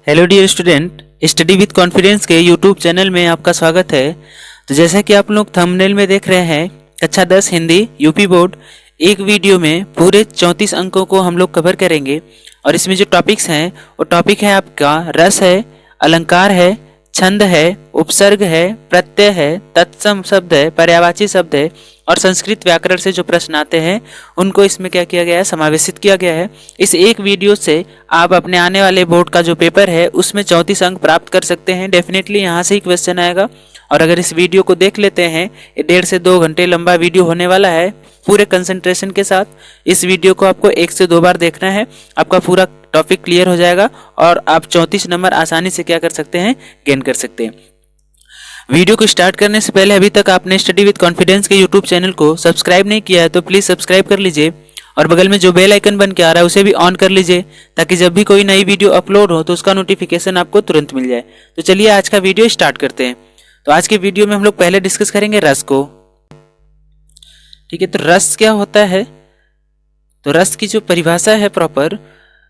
Hello dear student, study with confidence के YouTube channel में आपका स्वागत है। तो जैसा कि आप लोग थंबनेल में देख रहे हैं, कक्षा 10 हिंदी यूपी बोर्ड एक वीडियो में पूरे 34 अंकों को हम लोग कवर करेंगे। और इसमें जो टॉपिक्स हैं वो टॉपिक है आपका रस है, अलंकार है, छंद है, उपसर्ग है, प्रत्यय है, तत्सम शब्द है, पर्यायवाची शब्द है और संस्कृत व्याकरण से जो प्रश्न आते हैं उनको इसमें क्या किया गया है, समावेशित किया गया है। इस एक वीडियो से आप अपने आने वाले बोर्ड का जो पेपर है उसमें 34 अंक प्राप्त कर सकते हैं। डेफिनेटली यहाँ से ही क्वेश्चन आएगा। और अगर इस वीडियो को देख लेते हैं, 1.5 से 2 घंटे लंबा वीडियो होने वाला है। पूरे कंसंट्रेशन के साथ इस वीडियो को आपको 1 से 2 बार देखना है, आपका पूरा टॉपिक क्लियर हो जाएगा और आप 34 नंबर आसानी से क्या कर सकते हैं, गेन कर सकते हैं। वीडियो को स्टार्ट करने से पहले अभी तक आपने स्टडी विद कॉन्फिडेंस के यूट्यूब चैनल को सब्सक्राइब नहीं किया है तो प्लीज़ सब्सक्राइब कर लीजिए और बगल में जो बेल आइकन बन के आ रहा है उसे भी ऑन कर लीजिए, ताकि जब भी कोई नई वीडियो अपलोड हो तो उसका नोटिफिकेशन आपको तुरंत मिल जाए। तो चलिए आज का वीडियो स्टार्ट करते हैं। तो आज के वीडियो में हम लोग पहले डिस्कस करेंगे रस को। ठीक है, तो रस क्या होता है? तो रस की जो परिभाषा है प्रॉपर,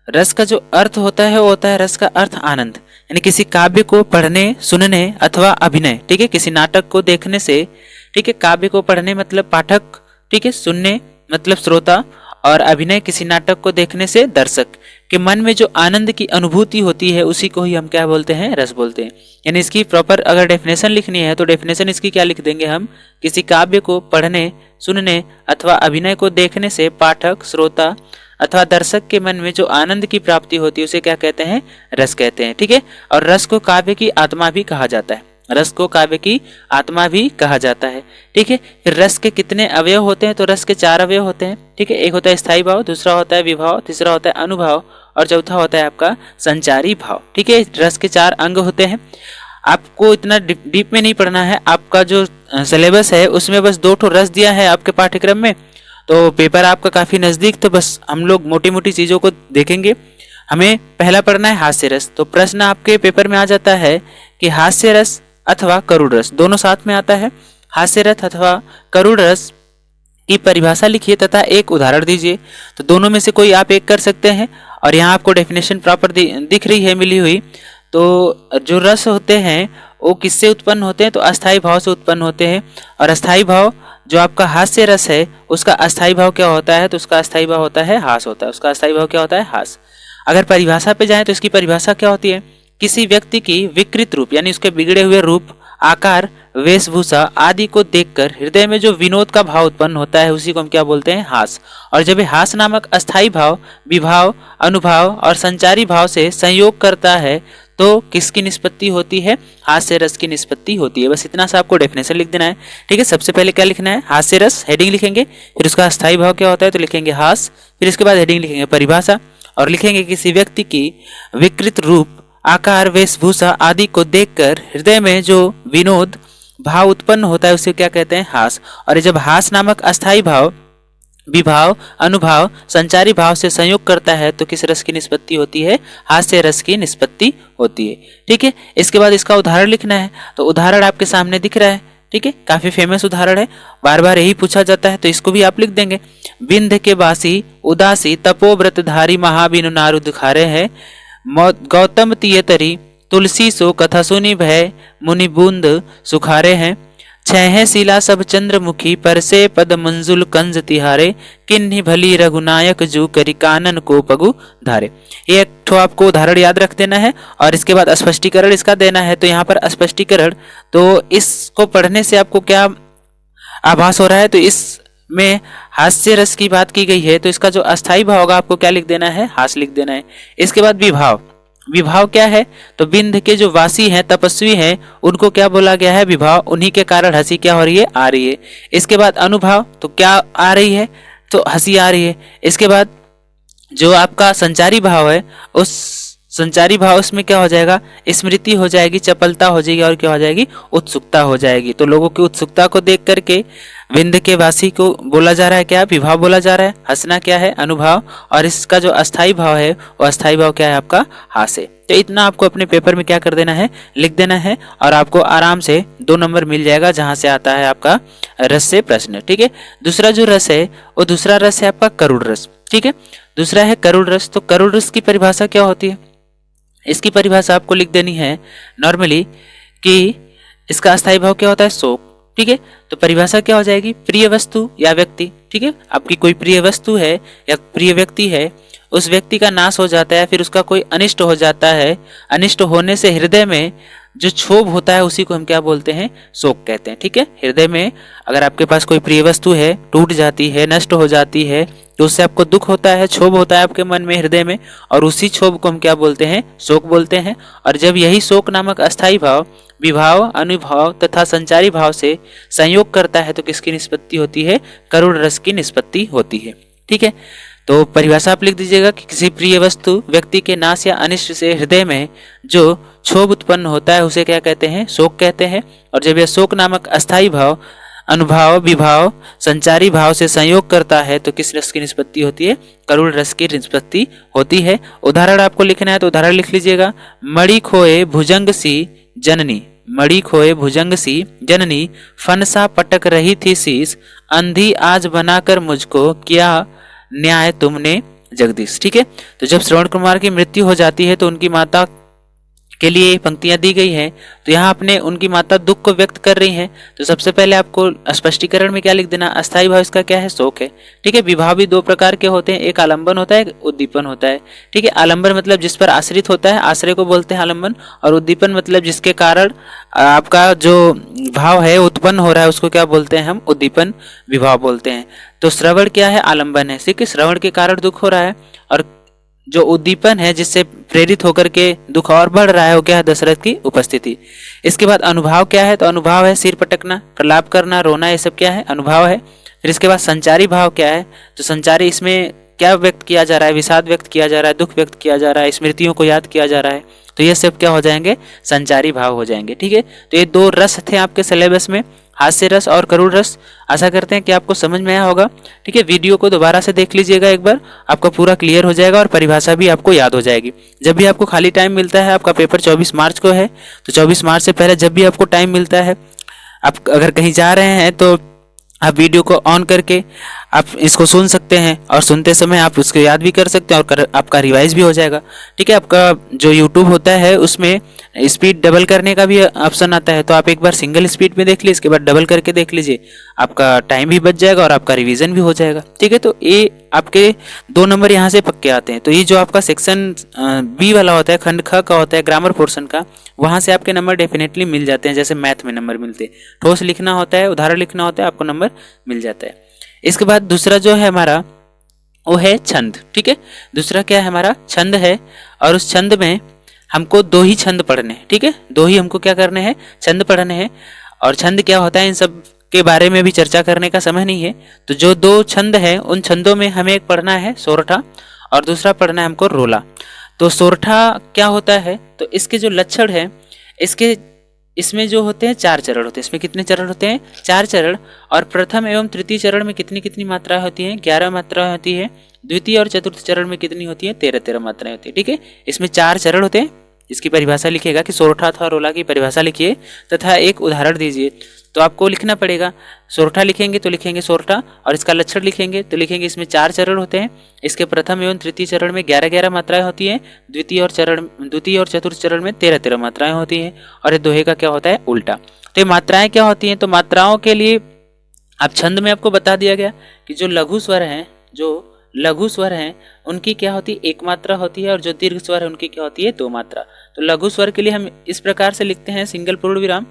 रस का जो अर्थ होता है वो होता है रस का अर्थ आनंद, यानी किसी काव्य को पढ़ने, सुनने अथवा अभिनय। ठीक है, किसी नाटक को देखने से, ठीक है, काव्य को पढ़ने मतलब पाठक, ठीक है, सुनने मतलब श्रोता और अभिनय किसी नाटक को देखने से दर्शक के मन में जो आनंद की अनुभूति होती है उसी को ही हम क्या बोलते हैं, रस बोलते हैं। यानी इसकी प्रॉपर अगर डेफिनेशन लिखनी है तो डेफिनेशन इसकी क्या लिख देंगे हम, किसी काव्य को पढ़ने, सुनने अथवा अभिनय को देखने से पाठक, श्रोता अथवा दर्शक के मन में जो आनंद की प्राप्ति होती है उसे क्या कहते हैं, रस कहते हैं। ठीक है, और रस को काव्य की आत्मा भी कहा जाता है, रस को काव्य की आत्मा भी कहा जाता है। ठीक है, फिर रस के कितने अवयव होते हैं? तो रस के 4 अवयव होते हैं। ठीक है, एक होता है स्थायी भाव, दूसरा होता है विभाव, तीसरा होता है अनुभाव और चौथा होता है आपका संचारी भाव। ठीक है, रस के 4 अंग होते हैं। आपको इतना डीप में नहीं पढ़ना है, आपका जो सिलेबस है उसमें बस 2 रस दिया है आपके पाठ्यक्रम में, तो पेपर आपका काफी नजदीक, तो बस हम लोग मोटी मोटी चीजों को देखेंगे। हमें पहला पढ़ना है हास्य रस। तो प्रश्न आपके पेपर में आ जाता है कि हास्य रस अथवा करुण रस, दोनों साथ में आता है। हास्य रस अथवा करुण रस की परिभाषा लिखिए तथा एक उदाहरण दीजिए। तो दोनों में से कोई आप एक कर सकते हैं और यहाँ आपको डेफिनेशन प्रॉपर दिख रही है मिली हुई। तो जो रस होते हैं वो किससे उत्पन्न होते हैं? तो अस्थायी भाव से उत्पन्न होते हैं। और अस्थायी भाव जो आपका हास्य रस है उसका अस्थायी भाव क्या होता है? तो उसका अस्थायी भाव होता है हास होता है। उसका अस्थायी भाव क्या होता है? हास। अगर परिभाषा पे जाएं तो इसकी परिभाषा क्या होती है? किसी व्यक्ति की विकृत रूप यानी उसके बिगड़े हुए रूप, आकार, वेशभूषा आदि को देखकर हृदय में जो विनोद का भाव उत्पन्न होता है उसी को हम क्या बोलते हैं? हास। और जब ये हास नामक अस्थायी भाव विभाव, अनुभाव और संचारी भाव से संयोग करता है तो किसकी निष्पत्ति होती है? हास्य रस की निष्पत्ति होती है। बस इतना सा आपको डेफिनेशन लिख देना है। ठीक है, सबसे पहले क्या लिखना है? हास्य रस, हेडिंग लिखेंगे, फिर उसका अस्थायी भाव क्या होता है तो लिखेंगे हास, फिर इसके बाद हेडिंग लिखेंगे परिभाषा और लिखेंगे किसी व्यक्ति की विकृत रूप, आकार, वेशभूषा आदि को देखकर हृदय में जो विनोद भाव उत्पन्न होता है उसे क्या कहते हैं? हास। और जब हास नामक अस्थायी भाव विभाव, अनुभाव, संचारी भाव से संयोग करता है तो किस रस की निष्पत्ति होती है? हास्य रस की निष्पत्ति होती है। ठीक है, इसके बाद इसका उदाहरण लिखना है। तो उदाहरण आपके सामने दिख रहा है। ठीक है, काफी फेमस उदाहरण है, बार बार यही पूछा जाता है तो इसको भी आप लिख देंगे। विंध्य के बासी उदासी तपोव्रतधारी महाबिनु नारु खारे है, गौतम तियतरी तुलसी सो कथा सुनी भय मुनि बूंद सुखारे हैं, छह शिला सब चंद्रमुखी परसे पद मंजुल कंज तिहारे, किन्हीं भली रघुनायक जू करी कानन को पगु धारे। ये एक ठो आपको उदाहरण याद रख देना है और इसके बाद स्पष्टीकरण इसका देना है। तो यहाँ पर स्पष्टीकरण, तो इसको पढ़ने से आपको क्या आभास हो रहा है? तो इसमें हास्य रस की बात की गई है तो इसका जो अस्थायी भाव होगा आपको क्या लिख देना है? हास लिख देना है। इसके बाद विभाव, विभाव क्या है? तो विंध्य के जो वासी हैं, तपस्वी हैं, उनको क्या बोला गया है? विभाव। उन्हीं के कारण हंसी क्या हो रही है? आ रही है। इसके बाद अनुभाव, तो क्या आ रही है? तो हंसी आ रही है। इसके बाद जो आपका संचारी भाव है, उस संचारी भाव उसमें क्या हो जाएगा? स्मृति हो जाएगी, चपलता हो जाएगी और क्या हो जाएगी? उत्सुकता हो जाएगी। तो लोगों की उत्सुकता को देख करके विंध्य के वासी को बोला जा रहा है क्या? विभाव बोला जा रहा है। हंसना क्या है? अनुभाव। और इसका जो अस्थायी भाव है वो अस्थायी भाव क्या है? आपका हास्य। तो इतना आपको अपने पेपर में क्या कर देना है? लिख देना है और आपको आराम से 2 नंबर मिल जाएगा जहां से आता है आपका रस से प्रश्न। ठीक है, दूसरा जो रस है वो दूसरा रस है आपका करुण रस। ठीक है, दूसरा है करुण रस। तो करुण रस की परिभाषा क्या होती है? इसकी परिभाषा आपको लिख देनी है नॉर्मली कि इसका अस्थायी भाव क्या होता है, शोक। ठीक है, तो परिभाषा क्या हो जाएगी, प्रिय वस्तु या व्यक्ति। ठीक है, आपकी कोई प्रिय वस्तु है या प्रिय व्यक्ति है, उस व्यक्ति का नाश हो जाता है, फिर उसका कोई अनिष्ट हो जाता है, अनिष्ट होने से हृदय में जो क्षोभ होता है उसी को हम क्या बोलते हैं, शोक कहते हैं। ठीक है, हृदय में अगर आपके पास कोई प्रिय वस्तु है, टूट जाती है, नष्ट हो जाती है, तो उससे आपको दुख होता है, क्षोभ होता है आपके मन में, हृदय में, और उसी क्षोभ को हम क्या बोलते हैं, शोक बोलते हैं। और जब यही शोक नामक अस्थायी भाव विभाव, अनुभाव तथा संचारी भाव से संयोग करता है तो किसकी निष्पत्ति होती है, करुण रस की निष्पत्ति होती है। ठीक है, तो परिभाषा आप लिख दीजिएगा कि किसी प्रिय वस्तु व्यक्ति के नाश या अनिष्ट से हृदय में जो क्षोभ उत्पन्न होता है उसे क्या कहते हैं, शोक कहते हैं। और जब यह शोक नामक अस्थायी भाव अनुभाव, विभाव, संचारी भाव से संयोग करता है तो किस रस की निष्पत्ति होती है, करुण रस की निष्पत्ति होती है। उदाहरण आपको लिखना है तो उदाहरण लिख लीजिएगा, मणि खोए भुजंग सी जननी, मणि खोए भुजंग सी जननी, फनसा पटक रही थी शीश, अंधी आज बनाकर मुझको किया न्याय तुमने जगदीश। ठीक है, तो जब श्रवण कुमार की मृत्यु हो जाती है तो उनकी माता के लिए पंक्तियां दी गई हैं, तो यहाँ अपने उनकी माता दुख को व्यक्त कर रही हैं। तो सबसे पहले आपको स्पष्टीकरण में क्या लिख देना, अस्थायी भाव इसका क्या है, शोक है। ठीक है, विभाव भी दो प्रकार के होते हैं, एक आलंबन होता है, एक उद्दीपन होता है। ठीक है, आलंबन मतलब जिस पर आश्रित होता है, आश्रय को बोलते हैं आलंबन, और उद्दीपन मतलब जिसके कारण आपका जो भाव है उत्पन्न हो रहा है उसको क्या बोलते हैं, हम उद्दीपन विभाव बोलते हैं। तो श्रवण क्या है, आलंबन है। ठीक है, श्रवण के कारण दुख हो रहा है, और जो उद्दीपन है जिससे प्रेरित होकर के दुख और बढ़ रहा है वो क्या है, दशरथ की उपस्थिति। इसके बाद अनुभाव क्या है, तो अनुभाव है सिर पटकना, प्रलाप करना, रोना, ये सब क्या है, अनुभाव है। फिर इसके बाद संचारी भाव क्या है, तो संचारी इसमें क्या व्यक्त किया जा रहा है, विषाद व्यक्त किया जा रहा है, दुख व्यक्त किया जा रहा है, स्मृतियों को याद किया जा रहा है, तो ये सब क्या हो जाएंगे, संचारी भाव हो जाएंगे। ठीक है, तो ये दो रस थे आपके सिलेबस में, हास्य रस और करुण रस। आशा करते हैं कि आपको समझ में आया होगा। ठीक है, वीडियो को दोबारा से देख लीजिएगा एक बार, आपका पूरा क्लियर हो जाएगा और परिभाषा भी आपको याद हो जाएगी। जब भी आपको खाली टाइम मिलता है, आपका पेपर 24 मार्च को है, तो 24 मार्च से पहले जब भी आपको टाइम मिलता है, आप अगर कहीं जा रहे हैं तो आप वीडियो को ऑन करके आप इसको सुन सकते हैं, और सुनते समय आप उसको याद भी कर सकते हैं और आपका रिवाइज भी हो जाएगा। ठीक है, आपका जो YouTube होता है उसमें स्पीड डबल करने का भी ऑप्शन आता है, तो आप एक बार सिंगल स्पीड में देख लीजिए, इसके बाद डबल करके देख लीजिए, आपका टाइम भी बच जाएगा और आपका रिवीजन भी हो जाएगा। ठीक है, तो ये आपके 2 नंबर यहाँ से पक्के आते हैं। तो ये जो आपका सेक्शन बी वाला होता है, खंड ख का होता है, ग्रामर पोर्शन का, वहाँ से आपके नंबर डेफिनेटली मिल जाते हैं, जैसे मैथ में नंबर मिलते हैं, ठोस लिखना होता है, उदाहरण लिखना होता है, आपको नंबर मिल जाता है। इसके बाद दूसरा जो है हमारा वो है छंद। ठीक है, दूसरा क्या है हमारा, छंद है, और उस छंद में हमको 2 ही छंद पढ़ने हैं। ठीक है, 2 ही हमको क्या करने हैं, छंद पढ़ने हैं। और छंद क्या होता है इन सब के बारे में भी चर्चा करने का समय नहीं है। तो जो 2 छंद है उन छंदों में हमें एक पढ़ना है सोरठा और दूसरा पढ़ना है हमको रोला। तो सोरठा क्या होता है, तो इसके जो लक्षण है, इसमें जो होते हैं 4 चरण होते हैं। इसमें कितने चरण होते हैं, 4 चरण। और प्रथम एवं तृतीय चरण में कितनी कितनी मात्राएं होती हैं, 11 मात्राएं होती है। द्वितीय और चतुर्थ चरण में कितनी होती है, 13 मात्राएं होती है। ठीक है, इसमें 4 चरण होते हैं। इसकी परिभाषा लिखिएगा कि सोरठा अथवा रोला की परिभाषा लिखिए तथा एक उदाहरण दीजिए। तो आपको लिखना पड़ेगा, सोरठा लिखेंगे तो लिखेंगे सोरठा, और इसका लक्षण लिखेंगे तो लिखेंगे इसमें 4 चरण होते हैं। इसके प्रथम एवं तृतीय चरण में 11 मात्राएं होती हैं, द्वितीय और चतुर्थ चरण में 13 मात्राएं होती हैं, और ये दोहे का क्या होता है, उल्टा। तो ये मात्राएं क्या होती हैं, तो मात्राओं के लिए आप छंद में आपको बता दिया गया कि जो लघु स्वर हैं उनकी क्या होती है, 1 मात्रा होती है, और जो दीर्घ स्वर है उनकी क्या होती है, 2 मात्रा। तो लघु स्वर के लिए हम इस प्रकार से लिखते हैं, सिंगल पूर्ण विराम,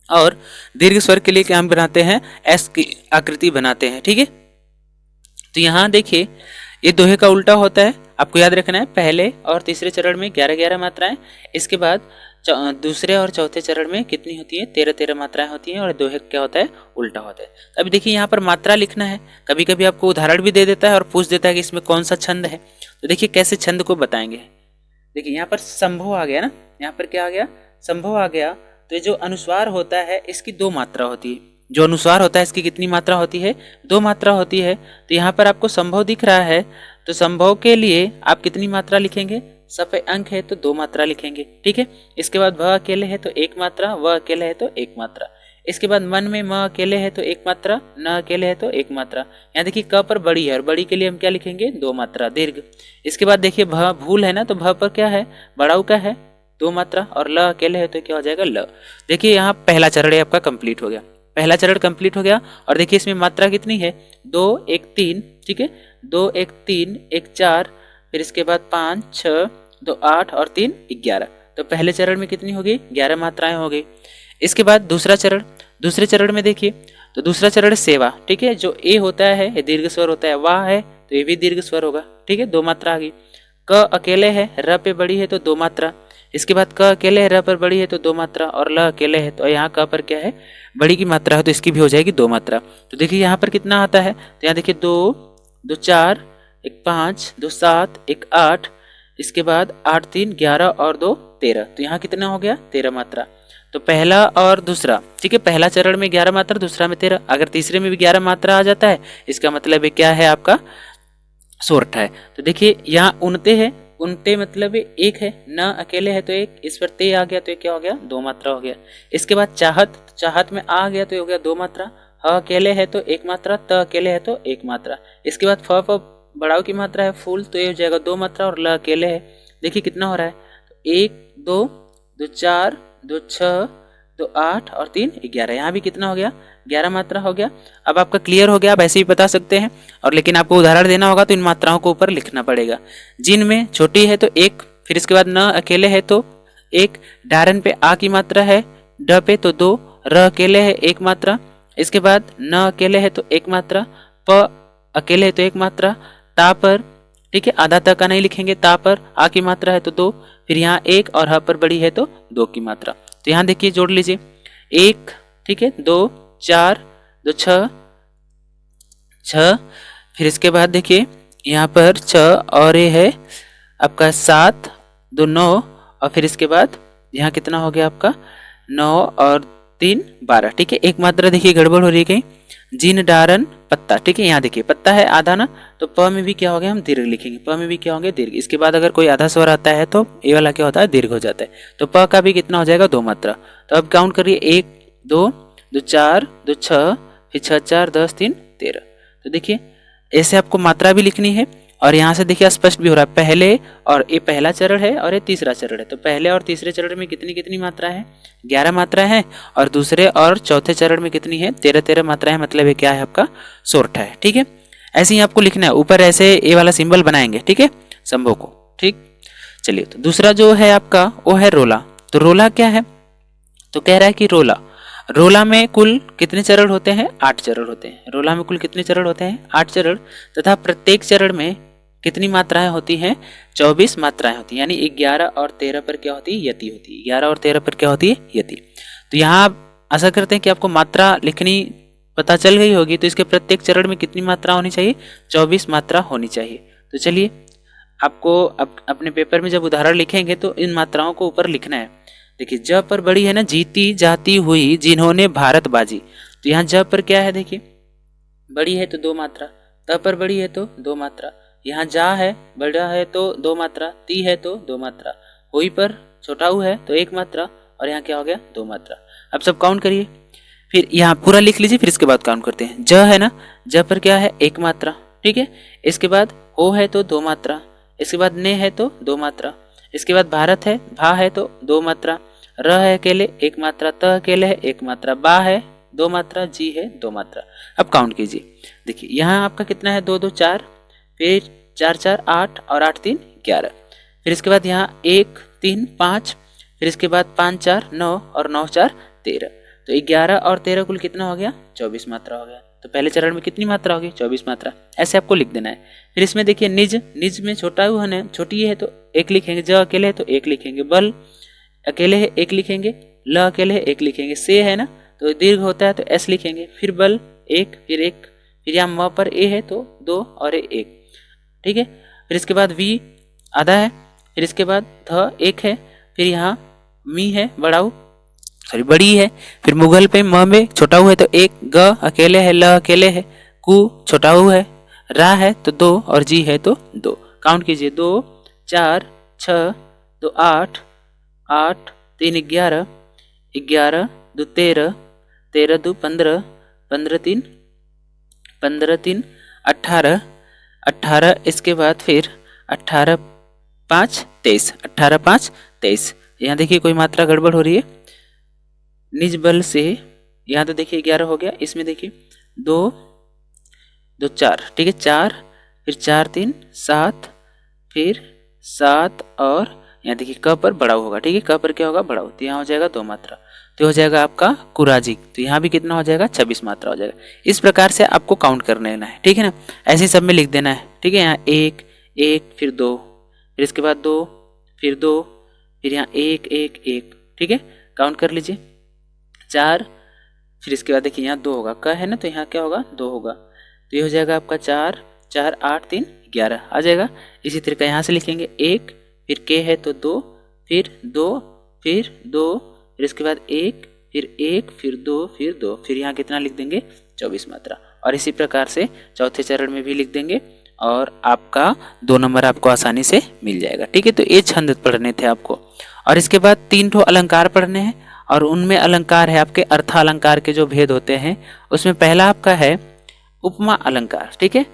और दीर्घ स्वर के लिए क्या हम बनाते हैं, एस की आकृति बनाते हैं। ठीक है, तो यहाँ देखिए ये दोहे का उल्टा होता है, आपको याद रखना है। पहले और तीसरे चरण में 11 मात्राएं, इसके बाद दूसरे और चौथे चरण में कितनी होती है, 13 मात्राएं होती हैं, और दोहे क्या होता है, उल्टा होता है। अभी देखिए यहाँ पर मात्रा लिखना है, कभी कभी आपको उदाहरण भी दे देता है और पूछ देता है कि इसमें कौन सा छंद है। तो देखिए कैसे छंद को बताएंगे। देखिए यहाँ पर संभव आ गया ना, यहाँ पर क्या आ गया, संभव आ गया। तो ये जो अनुस्वार होता है इसकी 2 मात्रा होती है। जो अनुस्वार होता है इसकी कितनी मात्रा होती है, 2 मात्रा होती है। तो यहाँ पर आपको संभव दिख रहा है, तो संभव के लिए आप कितनी मात्रा लिखेंगे, सफे अंक है तो 2 मात्रा लिखेंगे। ठीक है, इसके बाद व अकेले है तो 1 मात्रा, व अकेले है तो 1 मात्रा। इसके बाद मन में म अकेले है तो एक मात्रा, न अकेले है तो एक मात्रा। यहाँ देखिए क पर बड़ी है और बड़ी के लिए हम क्या लिखेंगे, दो मात्रा दीर्घ। इसके बाद देखिए भ भूल है ना, तो भ पर क्या है, बड़ाऊ का है दो मात्रा, और ल अकेले है तो क्या हो जाएगा, ल। देखिए यहाँ पहला चरण आपका कंप्लीट हो गया, पहला चरण कंप्लीट हो गया। और देखिए इसमें मात्रा कितनी है, 2 1 3, ठीक है, 2 1 3 1 4, फिर इसके बाद 5 6 2 8 और 3 11। तो पहले चरण में कितनी होगी, 11 मात्राएं हो गई। इसके बाद दूसरा चरण, दूसरे चरण में देखिए तो दूसरा चरण सेवा, ठीक है, जो ए होता है ये दीर्घ स्वर होता है, वाह है तो ये भी दीर्घ स्वर होगा, ठीक है, दो मात्रा आ गई। क अकेले है, र पे बड़ी है तो दो मात्रा। इसके बाद क अकेले है, र पर बड़ी है तो दो मात्रा, और ल अकेले है तो यहाँ क पर क्या है, बड़ी की मात्रा है तो इसकी भी हो जाएगी दो मात्रा। तो देखिए यहाँ पर कितना आता है, तो यहाँ देखिए 2 2 4 1 5 2 7 1 8, इसके बाद 8 3 11 और 2 13। तो यहाँ कितना हो गया, 13 मात्रा। तो पहला और दूसरा, ठीक है, पहला चरण में 11 मात्रा, दूसरा में 13। अगर तीसरे में भी 11 मात्रा आ जाता है, इसका मतलब ये क्या है, आपका सोरठा है। तो देखिए यहाँ उनते है, उनते मतलब एक है, न अकेले है तो एक, इस पर ते आ गया तो ये क्या हो गया, दो मात्रा हो गया। इसके बाद चाहत, चाहत में आ गया तो ये हो गया दो मात्रा। ह अकेले है तो एक मात्रा, त अकेले है तो एक मात्रा। इसके बाद फ पर बड़ाव की मात्रा है फूल, तो ये हो जाएगा दो मात्रा, और ल अकेले है। देखिए कितना हो रहा है, तो 1 2 2 4 2 6 2 8 और 3 11। यहाँ भी कितना हो गया, 11 मात्रा हो गया। अब आपका क्लियर हो गया, आप ऐसे ही बता सकते हैं। और लेकिन आपको उदाहरण देना होगा तो इन मात्राओं को ऊपर लिखना पड़ेगा। जिन में छोटी है तो एक, फिर इसके बाद न अकेले है तो एक, डारन पे आ की मात्रा है, ड पे तो दो, र अकेले है एक मात्रा, इसके बाद न अकेले है तो एक मात्रा, प अकेले है तो एक मात्रा, ता पर, ठीक है, आधा त का नहीं लिखेंगे, ता पर आ की मात्रा है तो दो, फिर यहाँ एक, और ह पर बड़ी है तो दो की मात्रा। तो यहाँ देखिए जोड़ लीजिए, एक, ठीक है, 2 4 2 6 6, फिर इसके बाद देखिए यहाँ पर 6 और ये है आपका 7 2 9, और फिर इसके बाद यहाँ कितना हो गया आपका 9 और 3 12, ठीक है। एक मात्रा देखिए गड़बड़ हो रही है कहीं, जिन डारन पत्ता, ठीक है, यहाँ देखिए पत्ता है आधा ना, तो प में भी क्या हो गया, हम दीर्घ लिखेंगे, प में भी क्या होंगे, दीर्घ। इसके बाद अगर कोई आधा स्वर आता है तो ये वाला क्या होता है, दीर्घ हो जाता है। तो प का भी कितना हो जाएगा, दो मात्रा। तो अब काउंट करिए, 1 2 2 4 2 6, फिर 6 4 10 3 13। तो देखिए ऐसे आपको मात्रा भी लिखनी है, और यहाँ से देखिए स्पष्ट भी हो रहा है, पहले और ये पहला चरण है और ये तीसरा चरण है। तो पहले और तीसरे चरण में कितनी कितनी मात्रा है, 11 मात्रा है, और दूसरे और चौथे चरण में कितनी है, 13 13 मात्रा है। मतलब ये क्या है, आपका सोरठा है, ठीक है। ऐसे ही आपको लिखना है, ऊपर ऐसे ये वाला सिंबल बनाएंगे, ठीक है, संभव को, ठीक। चलिए, तो दूसरा जो है आपका वो है रोला। तो रोला क्या है, तो कह रहा है कि रोला, रोला में कुल कितने चरण होते हैं, 8 चरण होते हैं। रोला में कुल कितने चरण होते हैं, 8 चरण, तथा प्रत्येक चरण में कितनी मात्राएं होती हैं, 24 मात्राएं होती हैं। यानी 11 और 13 पर क्या होती है, यति होती है। 11 और 13 पर क्या होती है, यति। तो यहाँ आप आशा करते हैं कि आपको मात्रा लिखनी पता चल गई होगी। तो इसके प्रत्येक चरण में कितनी मात्रा होनी चाहिए, 24 मात्रा होनी चाहिए। तो चलिए, आपको अपने पेपर में जब उदाहरण लिखेंगे तो इन मात्राओं को ऊपर लिखना है। देखिए ज पर बड़ी है ना, जीती जाती हुई जिन्होंने भारत बाजी। तो यहाँ ज पर क्या है, देखिए बड़ी है तो दो मात्रा, त पर बड़ी है तो दो मात्रा, यहाँ जा है बड़ा है तो दो मात्रा, ती है तो दो मात्रा, हुई पर छोटा हु है तो एक मात्रा, और यहाँ क्या हो गया, दो मात्रा। अब सब काउंट करिए, फिर यहाँ पूरा लिख लीजिए, फिर इसके बाद काउंट करते हैं। ज है ना, ज पर क्या है, एक मात्रा, ठीक है। इसके बाद हो है तो दो मात्रा, इसके बाद ने है तो दो मात्रा, इसके बाद भारत है, भा है तो दो मात्रा, र है अकेले एक मात्रा, त अकेले है एक मात्रा, बा है दो मात्रा, जी है दो मात्रा। अब काउंट कीजिए, देखिए यहाँ आपका कितना है, 2 2 4, फिर 4 4 8 और 8 3 11, फिर इसके बाद यहाँ 1 3 5, फिर इसके बाद 5 4 9 और 9 4 13। तो 11 और 13 कुल कितना हो गया, 24 मात्रा हो गया। तो पहले चरण में कितनी मात्रा होगी, 24 मात्रा। ऐसे आपको लिख देना है। फिर इसमें देखिए निज, निज में छोटा हु है, छोटी है तो एक लिखेंगे, ज अकेले है तो एक लिखेंगे, बल अकेले है एक लिखेंगे, ल अकेले है एक लिखेंगे, से है ना तो दीर्घ होता है तो एस लिखेंगे, फिर बल एक, फिर एक, फिर यहाँ म पर ए है तो दो और ए एक, ठीक है। फिर इसके बाद वी आधा है, फिर इसके बाद ध एक है, फिर यहाँ मी है बड़ाऊ, सॉरी बड़ी है, फिर मुगल पे म में छोटा हु है तो एक, ग अकेले है, ल अकेले है, कु छोटा हु है, रा है तो दो, और जी है तो दो। काउंट कीजिए, 2 4 6 2 8 8 3 11 11 2 13 13 2 15, 15 3 15 3 18, 18 इसके बाद फिर 18 5 23, 18 5 23। यहाँ देखिए कोई मात्रा गड़बड़ हो रही है, निज बल से यहाँ तो देखिए 11 हो गया, इसमें देखिए 2 2 4, ठीक है 4, फिर 4 3 7, फिर 7 और यहाँ देखिए क पर बढ़ाव होगा, ठीक है क पर क्या होगा बढ़ाव, तो यहाँ हो जाएगा 2 मात्रा, तो हो जाएगा आपका कुराजिक, तो यहाँ भी कितना हो जाएगा 26 मात्रा हो जाएगा। इस प्रकार से आपको काउंट कर लेना है, ठीक है ना, ऐसे सब में लिख देना है, ठीक है। यहाँ 1 1 फिर 2, फिर इसके बाद 2 फिर 2, फिर यहाँ 1 1 1, ठीक है काउंट कर लीजिए 4, फिर इसके बाद देखिए यहाँ 2 होगा, क है ना तो यहाँ क्या होगा 2 होगा, तो ये हो जाएगा आपका 4 4 8 3 11 आ जाएगा। इसी तरीके यहाँ से लिखेंगे 1, फिर के है तो 2, फिर 2 फिर 2, फिर इसके बाद 1 फिर 1 फिर 2 फिर 2, फिर यहाँ कितना लिख देंगे 24 मात्रा। और इसी प्रकार से चौथे चरण में भी लिख देंगे और आपका 2 नंबर आपको आसानी से मिल जाएगा, ठीक है। तो ये छंद पढ़ने थे आपको, और इसके बाद 3 ठो अलंकार पढ़ने हैं, और उनमें अलंकार है आपके अर्थालंकार के जो भेद होते हैं, उसमें पहला आपका है उपमा अलंकार, ठीक है।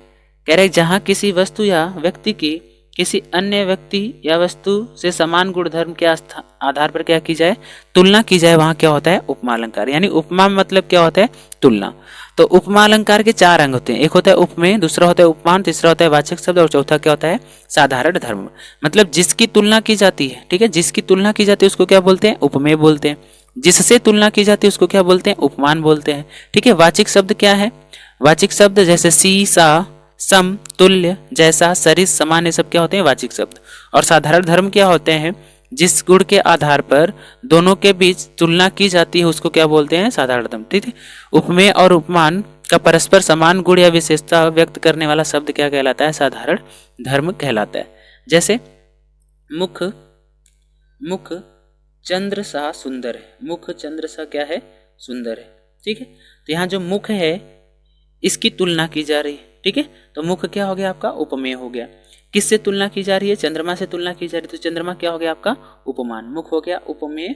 कह रहे जहाँ किसी वस्तु या व्यक्ति की किसी अन्य व्यक्ति या वस्तु से समान गुणधर्म के आधार पर क्या की जाए, तुलना की जाए, वहाँ क्या होता है उपमा अलंकार। यानी उपमा मतलब क्या होता है तुलना। तो उपमा अलंकार के 4 अंग होते हैं, एक होता है उपमेय, दूसरा होता है उपमान, तीसरा होता है वाचक शब्द, और चौथा क्या होता है साधारण धर्म। मतलब जिसकी तुलना की जाती है, ठीक है, जिसकी तुलना की जाती है उसको क्या बोलते हैं उपमेय बोलते हैं, जिससे तुलना की जाती है उसको क्या बोलते हैं उपमान बोलते हैं, ठीक है। वाचिक शब्द क्या है, वाचिक शब्द जैसे सी सा सम तुल्य जैसा सरिस समान, ये सब क्या होते हैं वाचिक शब्द। और साधारण धर्म क्या होते हैं, जिस गुण के आधार पर दोनों के बीच तुलना की जाती है उसको क्या बोलते हैं साधारण धर्म, ठीक है। उपमेय और उपमान का परस्पर समान गुण या विशेषता व्यक्त करने वाला शब्द क्या कहलाता है साधारण धर्म कहलाता है। जैसे मुख, मुख चंद्र सा सुंदर है, मुख चंद्र सा क्या है सुंदर है, ठीक है। तो यहाँ जो मुख है इसकी तुलना की जा रही है, ठीक है। तो मुख क्या हो गया आपका उपमेय हो गया। किससे तुलना की जा रही है, चंद्रमा से तुलना की जा रही है, तो चंद्रमा क्या हो गया आपका उपमान, मुख हो गया उपमेय,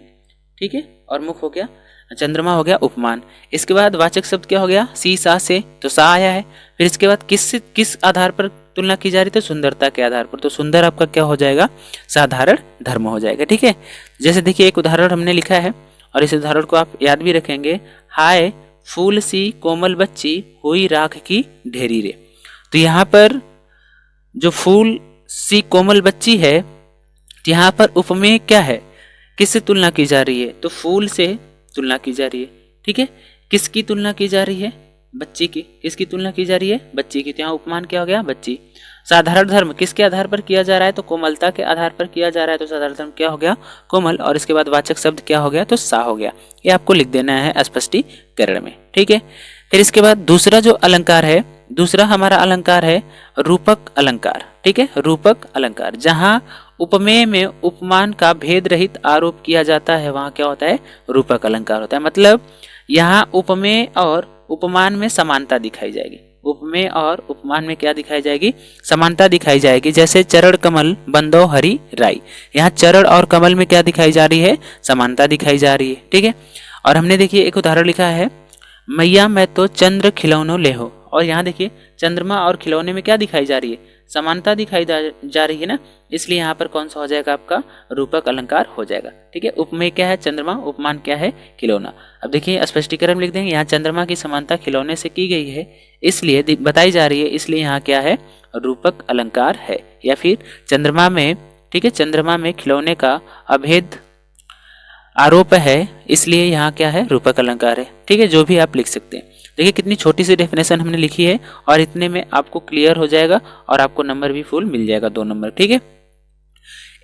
ठीक है, और मुख हो गया चंद्रमा हो गया उपमान। इसके बाद वाचक शब्द क्या हो गया सी सा से, तो सा आया है। फिर इसके बाद किस आधार पर तुलना की जा रही, तो सुंदरता के आधार पर, तो सुंदर आपका क्या हो जाएगा साधारण धर्म हो जाएगा, ठीक है। जैसे देखिए एक उदाहरण हमने लिखा है और इस उदाहरण को आप याद भी रखेंगे, हाय फूल सी कोमल बच्ची हुई राख की ढेरी रे। तो यहाँ पर जो फूल सी कोमल बच्ची है, यहाँ पर उपमेय क्या है, किससे तुलना की जा रही है, तो फूल से तुलना की जा रही है, ठीक है। किसकी तुलना की जा रही है, बच्ची की। किसकी तुलना की जा रही है, बच्ची की, तो यहाँ उपमान क्या हो गया बच्ची। साधारण धर्म किसके आधार पर किया जा रहा है, तो कोमलता के आधार पर किया जा रहा है, तो साधारण धर्म क्या हो गया कोमल। और इसके बाद वाचक शब्द क्या हो गया, तो सा हो गया। ये आपको लिख देना है स्पष्टीकरण में, ठीक है। फिर इसके बाद दूसरा जो अलंकार है, दूसरा हमारा अलंकार है रूपक अलंकार, ठीक है। रूपक अलंकार जहाँ उपमेय में उपमान का भेद रहित आरोप किया जाता है, वहाँ क्या होता है रूपक अलंकार होता है। मतलब यहाँ उपमेय और उपमान में समानता दिखाई जाएगी, उपमेय और उपमान में क्या दिखाई जाएगी समानता दिखाई जाएगी। जैसे चरण कमल बंदो हरी राई, यहाँ चरण और कमल में क्या दिखाई जा रही है समानता दिखाई जा रही है, ठीक है। और हमने देखिए एक उदाहरण लिखा है, मैया मैं तो चंद्र खिलौनो ले हो, और यहाँ देखिए चंद्रमा और खिलौने में क्या दिखाई जा रही है समानता दिखाई जा रही है ना, इसलिए यहाँ पर कौन सा हो जाएगा आपका रूपक अलंकार हो जाएगा, ठीक है। उपमेय क्या है चंद्रमा, उपमान क्या है खिलौना। अब देखिए स्पष्टीकरण लिख देंगे, यहाँ चंद्रमा की समानता खिलौने से की गई है इसलिए बताई जा रही है, इसलिए यहाँ क्या है रूपक अलंकार है। या फिर चंद्रमा में, ठीक है, चंद्रमा में खिलौने का अभेद आरोप है इसलिए यहाँ क्या है रूपक अलंकार है, ठीक है। जो भी आप लिख सकते हैं। देखिए कितनी छोटी सी डेफिनेशन हमने लिखी है और इतने में आपको क्लियर हो जाएगा और आपको नंबर भी फुल मिल जाएगा 2 नंबर, ठीक है।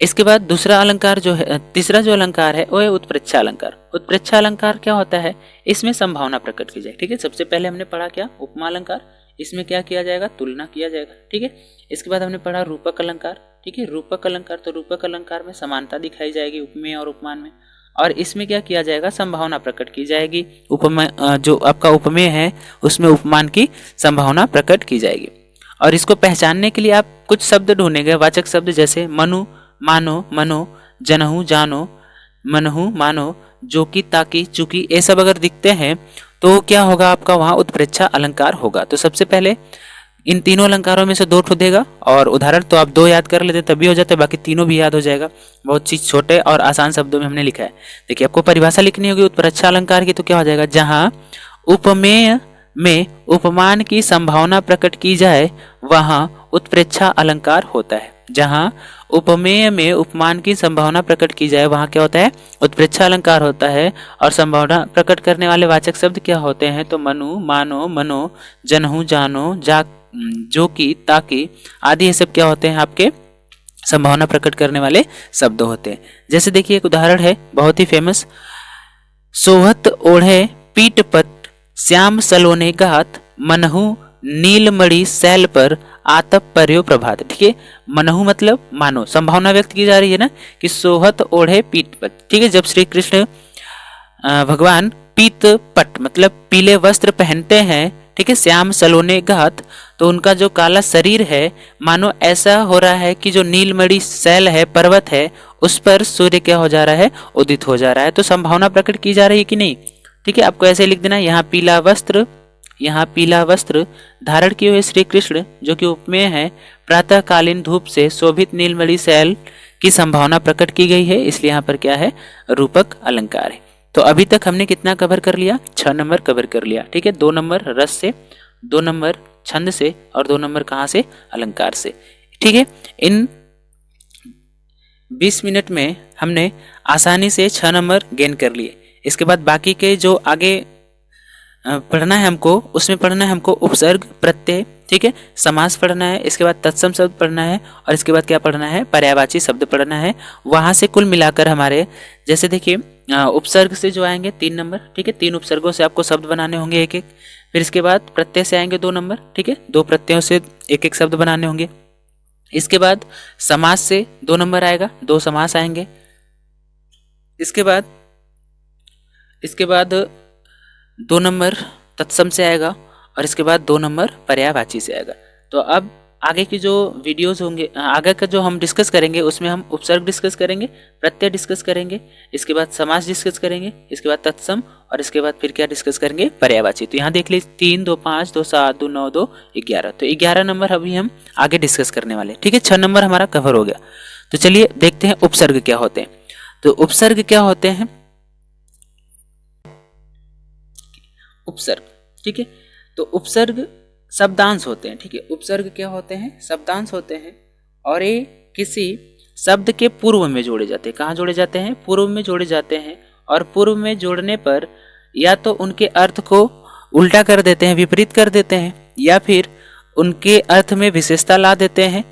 इसके बाद दूसरा अलंकार जो है, तीसरा जो अलंकार है वो है उत्प्रेक्षा अलंकार। उत्प्रेक्षा अलंकार क्या होता है, इसमें संभावना प्रकट की जाए, ठीक है। सबसे पहले हमने पढ़ा क्या उपमा अलंकार, इसमें क्या किया जाएगा तुलना किया जाएगा, ठीक है। इसके बाद हमने पढ़ा रूपक अलंकार, ठीक है। रूपक अलंकार, तो रूपक अलंकार में समानता दिखाई जाएगी उपमेय और उपमान में, और इसमें क्या किया जाएगा संभावना प्रकट की जाएगी। उपमेय जो आपका उपमेय है उसमें उपमान की संभावना प्रकट की जाएगी। और इसको पहचानने के लिए आप कुछ शब्द ढूंढेंगे, वाचक शब्द जैसे मनु मानो मनो, जनहु जानो, मनहु मानो, जो कि, ताकि, चूंकि ये सब अगर दिखते हैं तो क्या होगा आपका वहां उत्प्रेक्षा अलंकार होगा। तो सबसे पहले इन तीनों अलंकारों में से दो ठो देगा, और उदाहरण तो आप दो याद कर लेते तभी हो जाते, बाकी तीनों भी याद हो जाएगा। बहुत चीज छोटे और आसान शब्दों में हमने लिखा है। देखिए आपको परिभाषा लिखनी होगी उत्प्रेक्षा अलंकार की, तो क्या हो जाएगा, जहां उपमेय में उपमान की संभावना प्रकट की जाए वहां उत्प्रेक्षा अलंकार होता है। जहां उपमेय में उपमान की संभावना प्रकट की जाए वहां क्या होता है, उत्प्रेक्षा अलंकार होता है। और संभावना प्रकट करने वाले वाचक शब्द क्या होते हैं, तो मनु, मानो, मनो, जनहु, जानो, जा, जो कि, ताकि आदि, ये सब क्या होते हैं, आपके संभावना प्रकट करने वाले शब्द होते हैं। जैसे देखिए एक उदाहरण है बहुत ही फेमस, सोहत ओढ़े पीठ पट श्याम सलोने गात, मनहु नीलमणि सैल पर आतप पर्यो प्रभात। ठीक है, मनहु मतलब मानो, संभावना व्यक्त की जा रही है ना कि सोहत ओढ़े पीठ पट। ठीक है, जब श्री कृष्ण भगवान पीत पट मतलब पीले वस्त्र पहनते हैं, ठीक है, श्याम सलोने गात, तो उनका जो काला शरीर है मानो ऐसा हो रहा है कि जो नीलमणि शैल है, पर्वत है, उस पर सूर्य क्या हो जा रहा है, उदित हो जा रहा है। तो संभावना प्रकट की जा रही है कि नहीं। ठीक है, आपको ऐसे लिख देना, यहाँ पीला वस्त्र धारण किए हुए श्री कृष्ण जो कि उपमेय है, प्रातःकालीन धूप से शोभित नीलमणि शैल की संभावना प्रकट की गई है, इसलिए यहाँ पर क्या है, रूपक अलंकार है। तो अभी तक हमने कितना कवर कर लिया, 6 नंबर कवर कर लिया। ठीक है, 2 नंबर रस से, 2 नंबर छंद से, और 2 नंबर कहाँ से, अलंकार से। ठीक है, इन 20 मिनट में हमने आसानी से 6 नंबर गेन कर लिए। इसके बाद बाकी के जो आगे पढ़ना है हमको, उसमें पढ़ना है हमको उपसर्ग, प्रत्यय, ठीक है, समास पढ़ना है, इसके बाद तत्सम शब्द पढ़ना है, और इसके बाद क्या पढ़ना है, पर्यायवाची शब्द पढ़ना है। वहां से कुल मिलाकर हमारे, जैसे देखिए उपसर्ग से जो आएंगे 3 नंबर, ठीक है, 3 उपसर्गों से आपको शब्द बनाने होंगे एक एक। फिर इसके बाद प्रत्यय से आएंगे 2 नंबर, ठीक है, 2 प्रत्ययों से एक एक शब्द बनाने होंगे। इसके बाद समास से 2 नंबर आएगा, 2 समास आएंगे। इसके बाद 2 नंबर तत्सम से आएगा, और इसके बाद 2 नंबर पर्यायवाची से आएगा। तो अब आगे की जो वीडियोस होंगे, आगे का जो हम डिस्कस करेंगे, उसमें हम उपसर्ग डिस्कस करेंगे, प्रत्यय डिस्कस करेंगे, इसके बाद समास डिस्कस करेंगे, इसके बाद तत्सम, और इसके बाद फिर क्या डिस्कस करेंगे, पर्यायवाची। तो यहाँ देख लीजिए 3, 2, 5, 2, 7, 2, 9, 2, 11। तो 11 नंबर अभी हम आगे डिस्कस करने वाले। ठीक है, 6 नंबर हमारा कवर हो गया। तो चलिए देखते हैं उपसर्ग क्या होते हैं। तो उपसर्ग क्या होते हैं, उपसर्ग, ठीक है, तो उपसर्ग शब्दांश होते हैं। ठीक है, उपसर्ग क्या होते हैं, शब्दांश होते हैं, और ये किसी शब्द के पूर्व में जोड़े जाते हैं। कहाँ जोड़े जाते हैं, पूर्व में जोड़े जाते हैं, और पूर्व में जोड़ने पर या तो उनके अर्थ को उल्टा कर देते हैं, विपरीत कर देते हैं, या फिर उनके अर्थ में विशेषता ला देते हैं,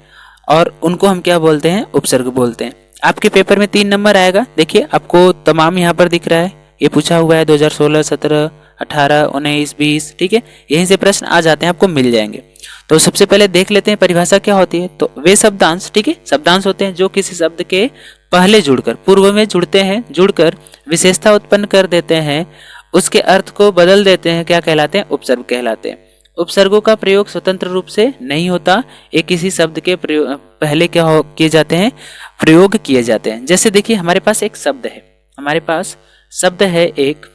और उनको हम क्या बोलते हैं, उपसर्ग बोलते हैं। आपके पेपर में 3 नंबर आएगा, देखिए आपको तमाम यहाँ पर दिख रहा है, ये पूछा हुआ है 2016, 17, 18, 19, 20। ठीक है, यहीं से प्रश्न आ जाते हैं, आपको मिल जाएंगे। तो सबसे पहले देख लेते हैं परिभाषा क्या होती है। तो वे शब्दांश, ठीक है, शब्दांश होते हैं जो किसी शब्द के पहले जुड़कर, पूर्व में जुड़ते हैं, जुड़कर विशेषता उत्पन्न कर देते हैं, उसके अर्थ को बदल देते हैं, क्या कहलाते हैं, उपसर्ग कहलाते हैं। उपसर्गों का प्रयोग स्वतंत्र रूप से नहीं होता, ये किसी शब्द के पहले क्या किए जाते हैं, प्रयोग किए जाते हैं। जैसे देखिए हमारे पास एक शब्द है, हमारे पास शब्द है एक,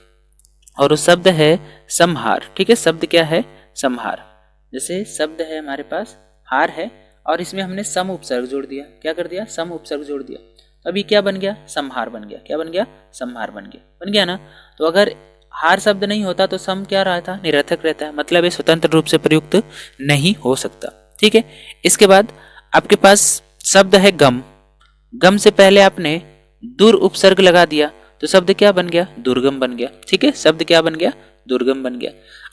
और उस शब्द है संहार। ठीक है, शब्द क्या है, संहार। जैसे शब्द है हमारे पास हार है, और इसमें हमने सम उपसर्ग जोड़ दिया। क्या कर दिया, सम उपसर्ग जोड़ दिया। तो अभी क्या बन गया, संहार बन गया। क्या बन गया, संहार बन गया ना। तो अगर हार शब्द नहीं होता तो सम क्या रहता, निरर्थक रहता है, मतलब ये स्वतंत्र रूप से प्रयुक्त नहीं हो सकता। ठीक है, इसके बाद आपके पास शब्द है गम। गम से पहले आपने दुर उपसर्ग लगा दिया, तो शब्द क्या बन गया, दुर्गम बन गया। ठीक है, शब्द क्या बन गया, दुर्गम बन गया।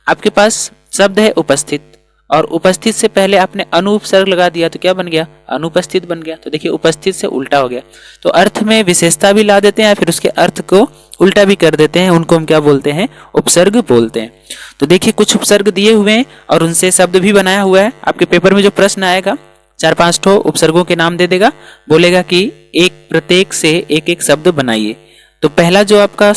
आपके पास शब्द है उपस्थित, और उपस्थित से पहले आपने अनुपसर्ग लगा दिया, तो क्या बन गया, अनुपस्थित बन गया। तो देखिए उपस्थित से उल्टा हो गया। तो अर्थ में विशेषता भी ला देते हैं, फिर उसके अर्थ को उल्टा भी कर देते हैं, उनको हम क्या बोलते हैं, उपसर्ग बोलते हैं। तो देखिए कुछ उपसर्ग दिए हुए हैं और उनसे शब्द भी बनाया हुआ है। आपके पेपर में जो प्रश्न आएगा 4-5 ठो उपसर्गों के नाम दे देगा, बोलेगा कि एक प्रत्येक से एक एक शब्द बनाइए। तो पहला जो आपका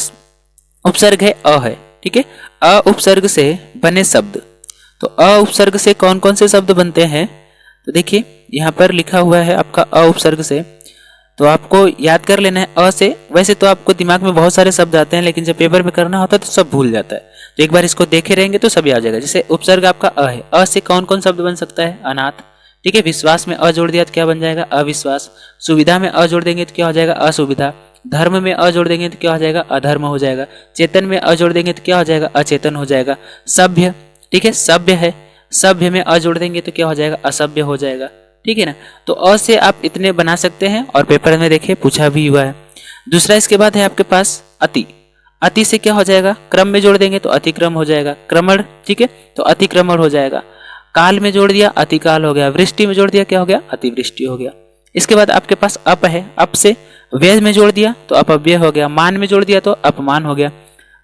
उपसर्ग है अ है। ठीक है, अ उपसर्ग से बने शब्द। तो अ उपसर्ग से कौन कौन से शब्द बनते हैं, तो देखिए यहाँ पर लिखा हुआ है आपका अ उपसर्ग से तो आपको याद कर लेना है अ से। वैसे तो आपको दिमाग में बहुत सारे शब्द आते हैं, लेकिन जब पेपर में करना होता है तो सब भूल जाता है। तो एक बार इसको देखे रहेंगे तो सभी आ जाएगा। जैसे उपसर्ग आपका अ है, अ से कौन कौन शब्द बन सकता है? अनाथ, ठीक है। विश्वास में अ जोड़ दिया तो क्या बन जाएगा? अविश्वास। सुविधा में अ जोड़ देंगे तो क्या हो जाएगा? असुविधा। धर्म में अ जोड़ देंगे तो क्या हो जाएगा? अधर्म हो जाएगा। चेतन में अ जोड़ देंगे तो क्या हो जाएगा? अचेतन हो जाएगा। सभ्य, ठीक है, सभ्य है, सभ्य में अ जोड़ देंगे तो क्या हो जाएगा? असभ्य हो जाएगा, ठीक है ना। तो अ से आप इतने बना सकते हैं और पेपर में देखिए पूछा भी हुआ है। दूसरा इसके बाद है आपके पास अति। अति से क्या हो जाएगा? क्रम में जोड़ देंगे तो अतिक्रम हो जाएगा। क्रमण, ठीक है, तो अतिक्रमण हो जाएगा। काल में जोड़ दिया अतिकाल हो गया। वृष्टि में जोड़ दिया क्या हो गया? अतिवृष्टि हो गया। इसके बाद आपके पास अप है, अप से व्यय में जोड़ दिया तो अपव्यय हो गया। मान में जोड़ दिया तो अपमान हो गया।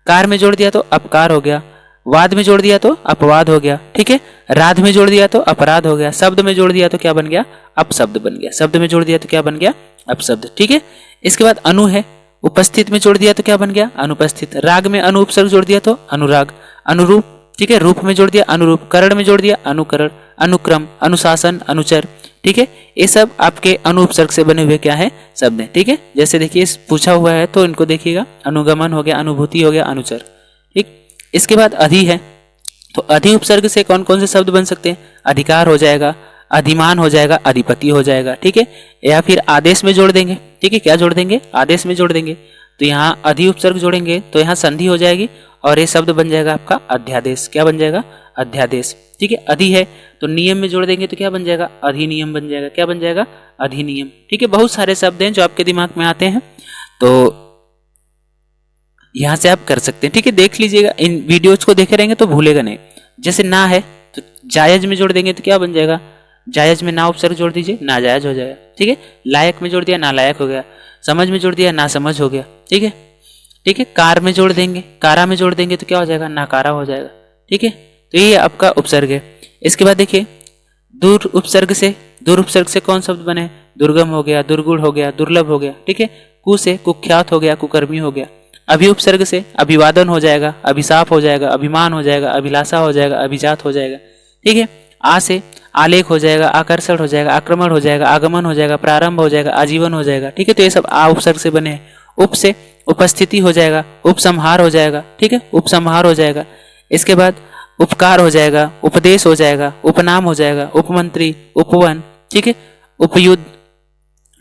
कार में जोड़ दिया तो अपकार हो गया। वाद में जोड़ दिया तो अपवाद हो गया, ठीक है। राध में जोड़ दिया तो अपराध हो गया। शब्द में जोड़ दिया तो क्या बन गया? अपशब्द बन गया। शब्द में जोड़ दिया तो क्या बन गया? अपशब्द, ठीक है। इसके बाद अनु है, उपस्थित में जोड़ दिया तो क्या बन गया? अनुपस्थित। राग में अनु उपसर्ग जोड़ दिया तो अनुराग। अनुरूप, ठीक है, रूप में जोड़ दिया अनुरूप। करण में जोड़ दिया अनुकरण। अनुक्रम, अनुशासन, अनुचर, ठीक है। ये सब आपके अनुपसर्ग से बने हुए क्या है? शब्द हैं, ठीक है। जैसे देखिए पूछा हुआ है तो इनको देखिएगा। अनुगमन हो गया, अनुभूति हो गया, अनुचर, ठीक। इसके बाद अधि है, तो अधि उपसर्ग से कौन कौन से शब्द बन सकते हैं? अधिकार हो जाएगा, अधिमान हो जाएगा, अधिपति हो जाएगा, ठीक है। या फिर आदेश में जोड़ देंगे, ठीक है। क्या जोड़ देंगे? आदेश में जोड़ देंगे। तो यहाँ अधि उपसर्ग जोड़ेंगे तो यहाँ संधि हो जाएगी और ये शब्द बन जाएगा आपका अध्यादेश। क्या बन जाएगा? अध्यादेश, ठीक है। अधि है तो नियम में जोड़ देंगे तो क्या बन जाएगा? अधिनियम बन जाएगा। क्या बन जाएगा? अधिनियम, ठीक है। बहुत सारे शब्द हैं जो आपके दिमाग में आते हैं, तो यहाँ से आप कर सकते हैं, ठीक है। देख लीजिएगा, इन वीडियोज को देखे रहेंगे तो भूलेगा नहीं। जैसे ना है तो जायज में जोड़ देंगे तो क्या बन जाएगा? जायज में ना उपसर्ग जोड़ दीजिए, नाजायज हो जाएगा, ठीक है। लायक में जोड़ दिया नालायक हो गया। समझ में जोड़ दिया ना समझ हो गया, ठीक है, ठीक है। कार में जोड़ देंगे, कारा में जोड़ देंगे तो क्या हो जाएगा? नाकारा हो जाएगा, ठीक है। तो ये आपका उपसर्ग है। इसके बाद देखिए दूर उपसर्ग से कौन शब्द बने? दुर्गम हो गया, दुर्गुण हो गया, दुर्लभ हो गया, ठीक है। कु से कुख्यात हो गया, कुकर्मी हो गया। अभि उपसर्ग से अभिवादन हो जाएगा, अभिशाप हो जाएगा, अभिमान हो जाएगा, अभिलाषा हो जाएगा, अभिजात हो जाएगा, ठीक है। आ से आलेख हो जाएगा, आकर्षण हो जाएगा, आक्रमण हो जाएगा, आगमन हो जाएगा, प्रारंभ हो जाएगा, आजीवन हो जाएगा, ठीक है। तो ये सब आ उपसर्ग से बने हैं। उप से उपस्थिति हो जाएगा, उपसंहार हो जाएगा, ठीक है, उपसंहार हो जाएगा। इसके बाद उपकार हो जाएगा, उपदेश हो जाएगा, उपनाम हो जाएगा, उपमंत्री, उपवन, ठीक है, उपयुद्ध,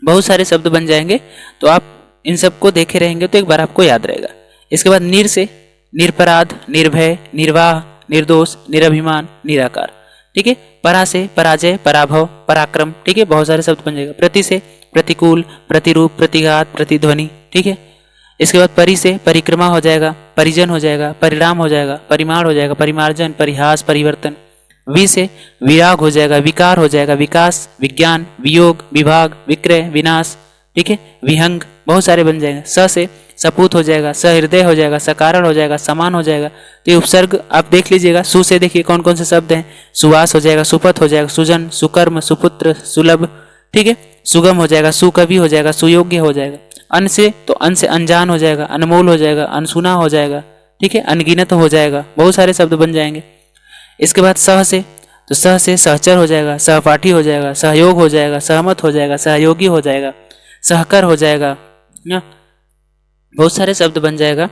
बहुत सारे शब्द बन जाएंगे। तो आप इन सबको देखे रहेंगे तो एक बार आपको याद रहेगा। इसके बाद निर से निरपराध, निर्भय, निर्वाह, निर्दोष, निरभिमान, निराकार, ठीक है। परा से पराजय, पराभव, पराक्रम, ठीक है, बहुत सारे शब्द बन जाएगा। प्रति से प्रतिकूल, प्रतिरूप, प्रतिघात, प्रतिध्वनि, ठीक है। इसके बाद परि से परिक्रमा हो जाएगा, परिजन हो जाएगा, परिणाम हो जाएगा, परिमाण हो जाएगा, परिमार्जन, परिहास, परिवर्तन। वि से विराग हो जाएगा, विकार हो जाएगा, विकास, विज्ञान, वियोग, विभाग, विक्रय, विनाश, ठीक है, विहंग, बहुत सारे बन जाएंगे। स से सपूत हो जाएगा, सहृदय हो जाएगा, सकारण हो जाएगा, समान हो जाएगा। तो ये उपसर्ग आप देख लीजिएगा। सु से देखिए कौन कौन से शब्द हैं? सुवास हो जाएगा, सुपथ हो जाएगा, सुजन, सुकर्म, सुपुत्र, सुलभ, ठीक है, सुगम हो जाएगा, सुकवि हो जाएगा, सुयोग्य हो जाएगा। अन से तो अन से अनजान हो जाएगा, अनमोल हो जाएगा, अनसुना हो जाएगा, ठीक है, अनगिनत हो जाएगा, बहुत सारे शब्द बन जाएंगे। इसके बाद सह से तो सह से सहचर हो जाएगा, सहपाठी हो जाएगा, सहयोग हो जाएगा, सहमत हो जाएगा, सहयोगी हो जाएगा, सहकर हो जाएगा ना, बहुत सारे शब्द बन जाएगा।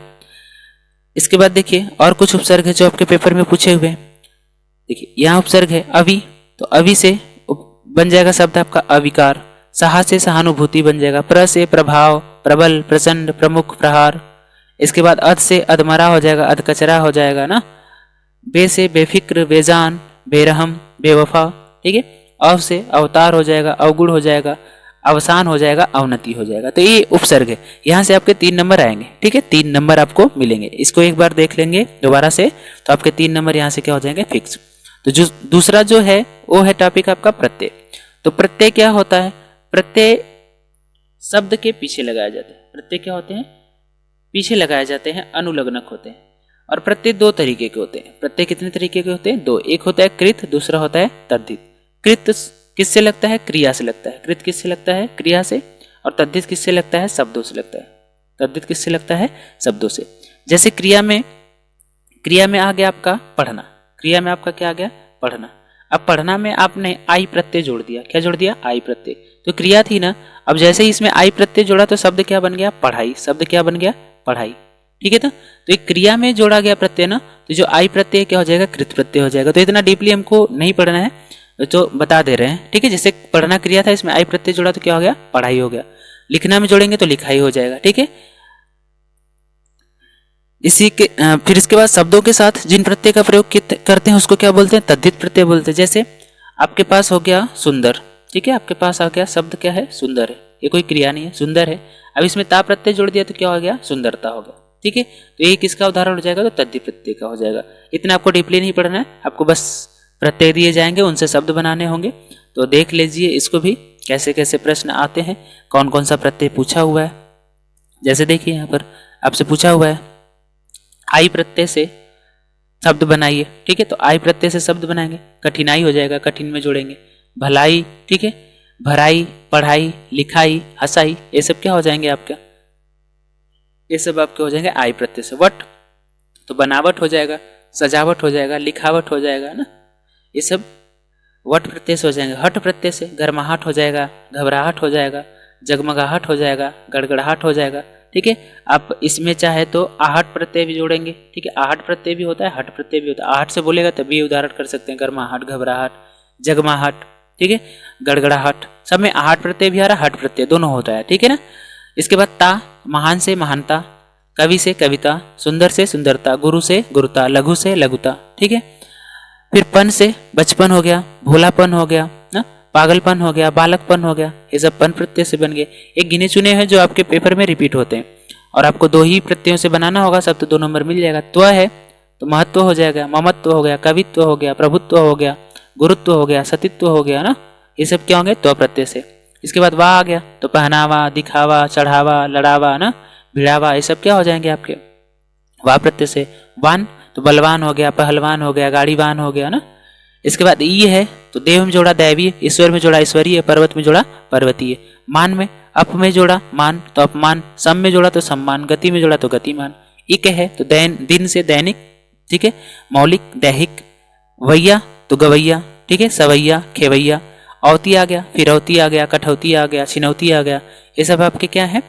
इसके बाद देखिए और कुछ उपसर्ग है जो आपके पेपर में पूछे हुए हैं। देखिए यहाँ उपसर्ग है अवि, तो अवि से बन जाएगा शब्द आपका अविकार। सहा से सहानुभूति बन जाएगा। प्र से प्रभाव, प्रबल, प्रचंड, प्रमुख, प्रहार। इसके बाद अध से अधमरा हो जाएगा, अधकचरा हो जाएगा ना। बे से बेफिक्र, बेजान, बेरहम, बेवफा, ठीक है। अव से अवतार हो जाएगा, अवगुण हो जाएगा, अवसान हो जाएगा, अवनति हो जाएगा। तो ये उपसर्ग है। यहाँ से आपके 3 नंबर आएंगे, ठीक है, 3 नंबर आपको मिलेंगे। इसको एक बार देख लेंगे दोबारा से तो आपके 3 नंबर यहाँ से क्या हो जाएंगे? फिक्स। तो जो दूसरा जो है वो है टॉपिक आपका प्रत्यय। तो प्रत्यय क्या होता है? प्रत्यय शब्द के पीछे लगाया जाता है। प्रत्यय क्या होते हैं? पीछे लगाए जाते हैं, अनुलग्नक होते हैं। और प्रत्यय 2 तरीके के होते हैं। प्रत्यय कितने तरीके के होते हैं? 2। एक होता है कृत, दूसरा होता है तद्धित। कृत किससे लगता है? क्रिया से लगता है। कृत किससे लगता है? क्रिया से। और तद्धित किससे लगता है? शब्दों से लगता है। तद्धित किससे लगता है? शब्दों से। जैसे क्रिया में आ गया आपका पढ़ना। क्रिया में आपका क्या आ गया? पढ़ना। अब पढ़ना में आपने आई प्रत्यय जोड़ दिया। क्या जोड़ दिया? आई प्रत्यय। तो क्रिया थी ना। अब जैसे ही इसमें आई प्रत्यय जोड़ा तो शब्द क्या बन गया? पढ़ाई। शब्द क्या बन गया? पढ़ाई। ठीक है ना। तो एक क्रिया में जोड़ा गया प्रत्यय ना, तो जो आई प्रत्यय क्या हो जाएगा? कृत प्रत्यय हो जाएगा। तो इतना डीपली हमको नहीं पढ़ना है, तो बता दे रहे हैं। ठीक है, जैसे पढ़ना क्रिया था, इसमें आई प्रत्यय जोड़ा तो क्या हो गया? पढ़ाई हो गया। लिखना में जोड़ेंगे तो लिखाई हो जाएगा। ठीक है, इसी के फिर इसके बाद शब्दों के साथ जिन प्रत्यय का प्रयोग करते हैं उसको क्या बोलते हैं? तद्धित प्रत्यय बोलते हैं। जैसे आपके पास हो गया सुंदर। ठीक है, आपके पास आ गया शब्द क्या है? सुंदर है। ये कोई क्रिया नहीं है, सुंदर है। अब इसमें ता प्रत्यय जोड़ दिया तो क्या हो गया? सुंदरता हो गया। ठीक है, तो ये किसका उदाहरण हो जाएगा? तो तद्धित प्रत्यय का हो जाएगा। इतना आपको डीपली नहीं पढ़ना है, आपको बस प्रत्यय दिए जाएंगे, उनसे शब्द बनाने होंगे। तो देख लीजिए इसको भी, कैसे कैसे प्रश्न आते हैं, कौन कौन सा प्रत्यय पूछा हुआ है। जैसे देखिए यहाँ पर आपसे पूछा हुआ है आई प्रत्यय से शब्द बनाइए। ठीक है, तो आई प्रत्यय से शब्द बनाएंगे, कठिनाई हो जाएगा, कठिन में जोड़ेंगे। भलाई, ठीक है, भराई, पढ़ाई, लिखाई, हंसाई, ये सब क्या हो जाएंगे आपके? ये सब आपके हो जाएंगे आई प्रत्यय से। वट तो बनावट हो जाएगा, सजावट हो जाएगा, लिखावट हो जाएगा ना, ये सब वट प्रत्यय से हो जाएंगे। हट प्रत्यय से गर्माहट हो जाएगा, घबराहट हो जाएगा, जगमगाहट हो जाएगा, गड़गड़ाहट हो जाएगा। ठीक है, आप इसमें चाहे तो आहट प्रत्यय भी जोड़ेंगे। ठीक है, आहट प्रत्यय भी होता है, हट प्रत्यय भी होता है। आहट से बोलेगा तभी उदाहरण कर सकते हैं, गर्माहट, घबराहट, जगमाहट, ठीक है, गड़गड़ाहट, सब में आहट प्रत्यय भी आ रहा है, हट प्रत्यय दोनों होता है। ठीक है ना। इसके बाद ता, महान से महानता, कवि से कविता, सुंदर से सुंदरता, गुरु से गुरुता, लघु से लघुता। ठीक है, फिर पन से बचपन हो गया, भोलापन हो गया ना, पागलपन हो गया, बालकपन हो गया, ये सब पन प्रत्यय से बन गए। एक गिने चुने हैं जो आपके पेपर में रिपीट होते हैं, और आपको दो ही प्रत्ययों से बनाना होगा, सब तो 2 नंबर मिल जाएगा। त्व है तो महत्व हो जाएगा, ममत्व हो गया, कवित्व हो गया, प्रभुत्व हो गया, गुरुत्व हो गया, सतीत्व हो गया ना, ये सब क्या होंगे? त्व प्रत्यय से। इसके बाद वाह आ गया तो पहनावा, दिखावा, चढ़ावा, लड़ावा ना, भिड़ावा, ये सब क्या हो जाएंगे आपके? वाह प्रत्यय से। वान तो बलवान हो गया, पहलवान हो गया, गाड़ीवान हो गया ना। इसके बाद ई है तो देव में जोड़ा दैवीय, ईश्वर में जोड़ा ईश्वरीय, पर्वत में जोड़ा पर्वतीय। मान में अप में जोड़ा मान तो अपमान, सम में जोड़ा तो सम्मान, गति में जोड़ा तो गतिमान। इक है तो दिन से दैनिक, ठीक है, मौलिक, दैहिक। वैया तो गवैया, ठीक है, सवैया, खेवैया। औती आ गया, फिरौती आ गया, कठौती आ गया, छिनौती आ गया, ये सब आपके क्या है?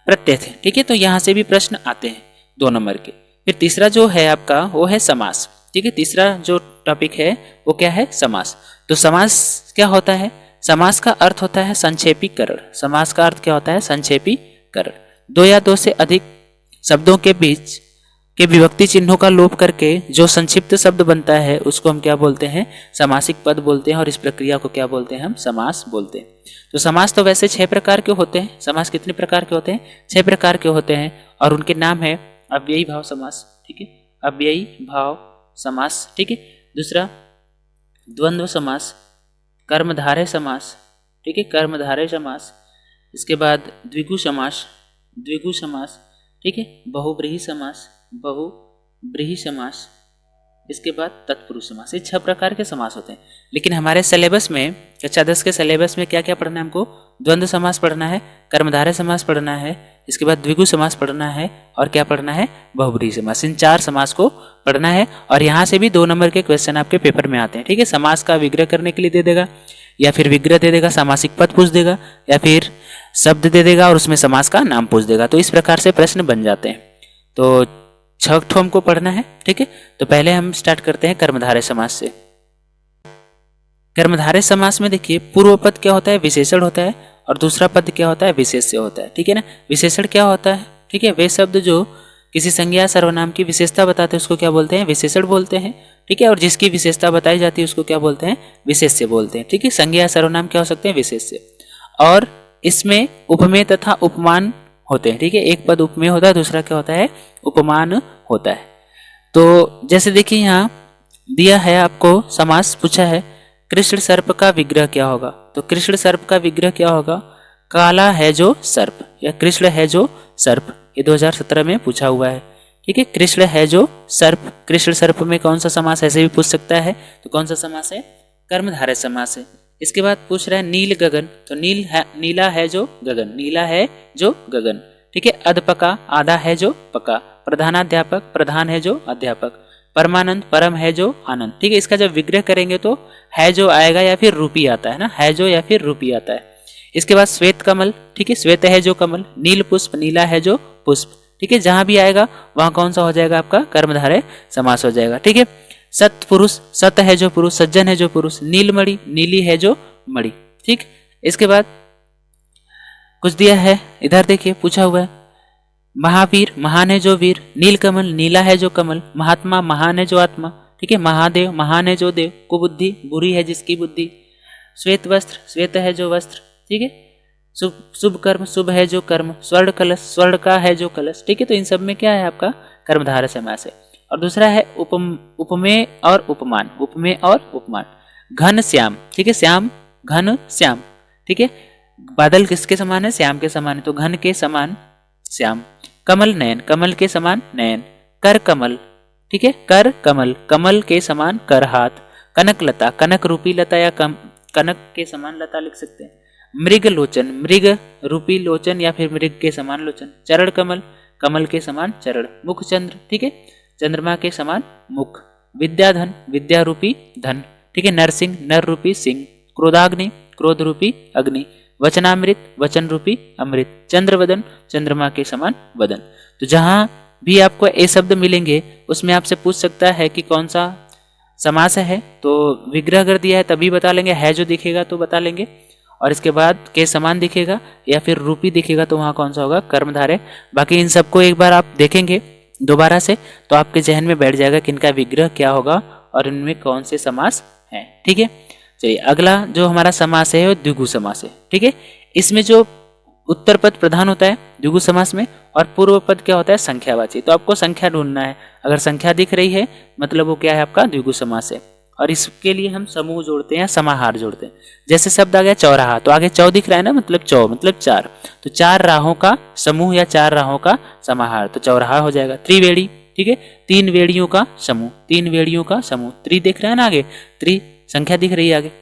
प्रत्यय थे। ठीक है, तो यहाँ से भी प्रश्न आते हैं 2 नंबर के। फिर तीसरा जो है आपका वो है समास। ठीक है, तीसरा जो टॉपिक है वो क्या है? समास। तो समास क्या होता है? समास का अर्थ होता है संक्षेपीकरण। समास का अर्थ क्या होता है? संक्षेपीकरण। 2 या 2 से अधिक शब्दों के बीच के विभक्ति चिन्हों का लोप करके जो संक्षिप्त शब्द बनता है उसको हम क्या बोलते हैं? समासिक पद बोलते हैं, और इस प्रक्रिया को क्या बोलते हैं? हम समास बोलते हैं। तो समास तो वैसे 6 प्रकार के होते हैं। समास कितने प्रकार के होते हैं? 6 प्रकार के होते हैं, और उनके नाम है अव्ययी भाव समास। ठीक है, अव्ययी भाव समास। ठीक है, दूसरा द्वंद्व समास, कर्मधारय समास। ठीक है, कर्मधारय समास। इसके बाद द्विगु समास, द्विगु समास। ठीक है, बहुब्रीहि समास, बहुब्रीहि समास। इसके बाद तत्पुरुष समास। ये 6 प्रकार के समास होते हैं। लेकिन हमारे सिलेबस में, कक्षा 10 के सिलेबस में क्या क्या पढ़ना है हमको? द्वंद्व समास पढ़ना है, कर्मधारय समास पढ़ना है, इसके बाद द्विगु समास पढ़ना है, और क्या पढ़ना है? बहुब्रीहि समास। इन 4 समास को पढ़ना है, और यहाँ से भी 2 नंबर के क्वेश्चन आपके पेपर में आते हैं। ठीक है, समास का विग्रह करने के लिए दे देगा, या फिर विग्रह दे देगा, सामासिक पद पूछ देगा, या फिर शब्द दे देगा और उसमें समास का नाम पूछ देगा। तो इस प्रकार से प्रश्न बन जाते हैं। तो 6 ठो हमको पढ़ना है। ठीक है, तो पहले हम स्टार्ट करते हैं कर्मधारय समास से। कर्मधारय समास में देखिए, पूर्व पद क्या होता है? विशेषण होता है, और दूसरा पद क्या होता है? विशेष्य होता है। ठीक है ना। विशेषण क्या होता है? ठीक है, वे शब्द जो किसी संज्ञा सर्वनाम की विशेषता बताते हैं उसको क्या बोलते हैं? विशेषण बोलते हैं। ठीक है, और जिसकी विशेषता बताई जाती है उसको क्या बोलते हैं? विशेष्य बोलते हैं। ठीक है, संज्ञा सर्वनाम क्या हो सकते हैं? विशेष्य। और इसमें उपमेय तथा उपमान होते हैं। ठीक है, एक पद उपमेय होता है, दूसरा क्या होता है? उपमान होता है। तो जैसे देखिए यहाँ दिया है आपको समास, पूछा है कृष्ण सर्प का विग्रह क्या होगा? तो कृष्ण सर्प का विग्रह क्या होगा? काला है जो सर्प, या कृष्ण है जो सर्प। ये 2017 में पूछा हुआ है। ठीक है, कृष्ण है जो सर्प। कृष्ण सर्प में कौन सा समास? ऐसे भी पूछ सकता है। तो कौन सा समास है? कर्मधारय समास है। इसके बाद पूछ रहा है नील गगन, तो नील है, नीला है जो गगन, नीला है जो गगन। ठीक है, अधपका, आधा है जो पका। प्रधानाध्यापक, प्रधान है जो अध्यापक। परमानंद, परम है जो आनंद। ठीक है, इसका जब विग्रह करेंगे तो है जो आएगा, या फिर रूपी आता है ना, है जो या फिर रूपी आता है। इसके बाद श्वेत कमल, ठीक है, श्वेत है जो कमल, नील पुष्प, नीला है जो पुष्प, ठीक है, जहां भी आएगा वहां कौन सा हो जाएगा आपका कर्मधारय समास हो जाएगा, ठीक है। सत पुरुष, सत है जो पुरुष, सज्जन है जो पुरुष, नीलमणि, नीली है जो मणि, ठीक। इसके बाद कुछ दिया है इधर देखिए, पूछा हुआ है महावीर, महान है जो वीर, नीलकमल, नीला है जो कमल, महात्मा, महान है जो आत्मा, ठीक है, महादेव, महान है जो देव, कुबुद्धि, बुरी है जिसकी बुद्धि, श्वेत वस्त्र, श्वेत है जो वस्त्र, ठीक है, शुभ, शुभ कर्म, शुभ है जो कर्म, स्वर्ण कलश, स्वर्ण का है जो कलश, ठीक है। तो इन सब में क्या है आपका कर्मधारय समास है। और दूसरा है उपमेय और उपमान, उपमेय और उपमान, घन श्याम, ठीक है, श्याम, घन श्याम, ठीक है, बादल किसके समान है, श्याम के समान है, तो घन के समान श्याम। कमल नयन, कमल के समान नयन, कर कमल, ठीक है, कर कमल, कमल के समान कर हाथ, कनक लता, कनक रूपी लता या कनक के समान लता लिख सकते हैं। मृग लोचन, मृग रूपी लोचन या फिर मृग के समान लोचन। चरण कमल, कमल के समान चरण। मुख चंद्र, ठीक है, चंद्रमा के समान मुख। विद्याधन, विद्या रूपी धन, ठीक है, नरसिंह, नर रूपी सिंह। क्रोधाग्नि, क्रोध रूपी अग्नि। वचनामृत, वचन रूपी अमृत। चंद्रवदन, चंद्रमा के समान वदन। तो जहां भी आपको ये शब्द मिलेंगे उसमें आपसे पूछ सकता है कि कौन सा समास है, तो विग्रह अगर दिया है तभी बता लेंगे, है जो दिखेगा तो बता लेंगे, और इसके बाद के समान दिखेगा या फिर रूपी दिखेगा तो वहां कौन सा होगा कर्मधारय। बाकी इन सबको एक बार आप देखेंगे दोबारा से तो आपके जहन में बैठ जाएगा कि इनका विग्रह क्या होगा और इनमें कौन से समास हैं, ठीक है। चलिए अगला जो हमारा समास है वो द्विगु समास है, ठीक है। इसमें जो उत्तर पद प्रधान होता है द्विगु समास में और पूर्व पद क्या होता है संख्यावाची। तो आपको संख्या ढूंढना है, अगर संख्या दिख रही है मतलब वो क्या है आपका द्विगु समास है। और इसके लिए हम समूह जोड़ते हैं, समाहार जोड़ते हैं। जैसे शब्द आ गया चौराहा, तो आगे चौ दिख रहा है ना, मतलब चौ मतलब चार, तो चार राहों का समूह या चार राहों का समाहार, तो चौराहा हो जाएगा। त्रिवेणी, ठीक है, तीन वेड़ियों का समूह, तीन वेड़ियों का समूह। त्रि दिख रहा है ना, आगे त्रि संख्या दिख रही है आगे।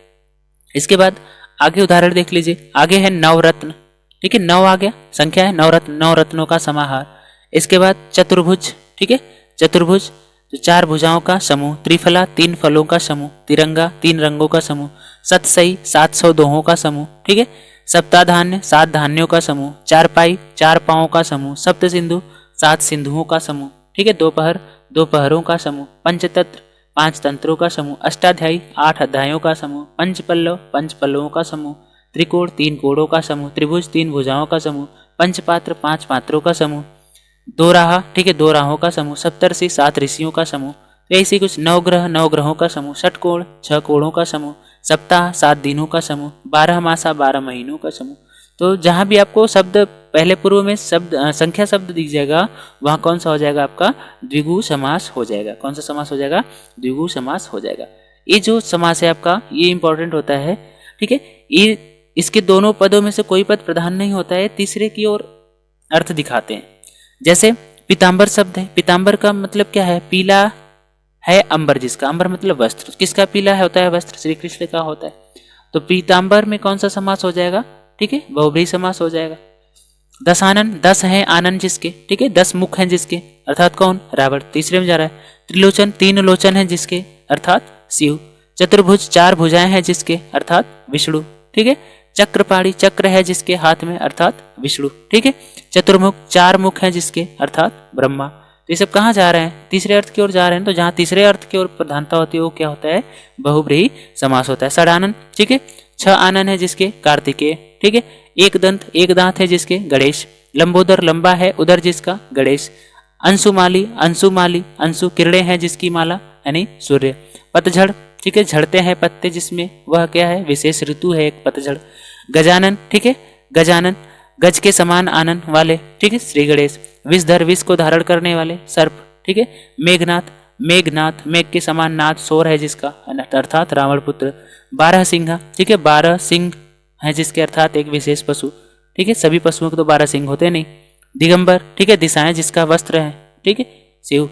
इसके बाद आगे उदाहरण देख लीजिए, आगे है नवरत्न, ठीक है, नौ आ गया संख्या है, नवरत्न, नौ रत्नों का समाहार। इसके बाद चतुर्भुज, ठीक है, चतुर्भुज तो चार भुजाओं का समूह। त्रिफला, तीन फलों का समूह। तिरंगा, तीन रंगों का समूह। सतसई, 700 दोहों का समूह, ठीक है। सप्ताधान्य, 7 धान्यों का समूह। चारपाई, 4 पांवों का समूह। सप्त सिंधु, 7 सिंधुओं का समूह, ठीक है। दोपहर, 2 पहरों का समूह। पंचतंत्र, 5 तंत्रों का समूह। अष्टाध्यायी, 8 अध्यायों का समूह। पंचपल्लव, 5 पल्लवों का समूह। त्रिकोण, 3 कोणों का समूह। त्रिभुज, 3 भुजाओं का समूह। पंचपात्र, 5 पात्रों का समूह। 2 राह, ठीक है, 2 राहों का समूह। सप्तर्षि, 7 ऋषियों का समूह। तो ऐसी कुछ 9 ग्रह, 9 ग्रहों का समूह। षटकोण, 6 कोणों का समूह। सप्ताह, 7 दिनों का समूह। 12 मासा, 12 महीनों का समूह। तो जहां भी आपको शब्द पहले पूर्व में शब्द संख्या शब्द दिख जाएगा वहां कौन सा हो जाएगा आपका द्विगु समास हो जाएगा। कौन सा समास हो जाएगा? द्विगु समास हो जाएगा। ये जो समास है आपका ये इंपॉर्टेंट होता है, ठीक है। ये इसके दोनों पदों में से कोई पद प्रधान नहीं होता है, तीसरे की ओर अर्थ दिखाते हैं। जैसे पीतांबर शब्द है, पीतांबर का मतलब क्या है? पीला है अंबर, जिसका अंबर मतलब वस्त्र, किसका पीला है होता है? वस्त्र, श्री कृष्ण का होता है। तो पीतांबर में कौन सा समास हो जाएगा? ठीक है, बहुब्रीहि समास हो जाएगा। दशानन, 10 है आनंद जिसके, ठीक है, 10 मुख हैं जिसके, अर्थात कौन? रावण, तीसरे में जा रहा है। त्रिलोचन, 3 लोचन है जिसके, अर्थात शिव। चतुर्भुज, 4 भुजाएं हैं जिसके, अर्थात विष्णु, ठीक है। चक्रपाणी, चक्र है जिसके हाथ में, अर्थात विष्णु, ठीक है। चतुर्मुख, 4 मुख हैं जिसके, अर्थात ब्रह्मा। तो ये सब कहाँ जा रहे हैं? तीसरे अर्थ की ओर जा रहे हैं। तो जहां तीसरे अर्थ की ओर प्रधानता होती है वो क्या होता है? बहुब्रीहि समास होता है। षडानन, ठीक है, 6 आनन है जिसके, कार्तिकेय, ठीक है। एक दंत, एक दांत है जिसके, गणेश। लंबोदर, लंबा है उदर जिसका, गणेश। अंशुमाली, अंशुमाली, अंशु किरणें हैं जिसकी माला, यानी सूर्य। पतझड़, ठीक है, झड़ते हैं पत्ते जिसमें, वह क्या है? विशेष ऋतु है एक पतझड़। गजानन, ठीक है, गजानन, गज के समान आनंद वाले, ठीक है, श्री गणेश। विषधर, विष को धारण करने वाले, सर्प, ठीक है। मेघनाथ, मेघनाथ, मेघ के समान नाथ, शोर है जिसका, अर्थात रावण पुत्र। 12 सिंह, ठीक है, 12 सिंह है जिसके, अर्थात एक विशेष पशु, ठीक है। सभी पशुओं के तो 12 सिंह होते नहीं। दिगंबर, ठीक है, दिशाएं जिसका वस्त्र है, ठीक है, शिव।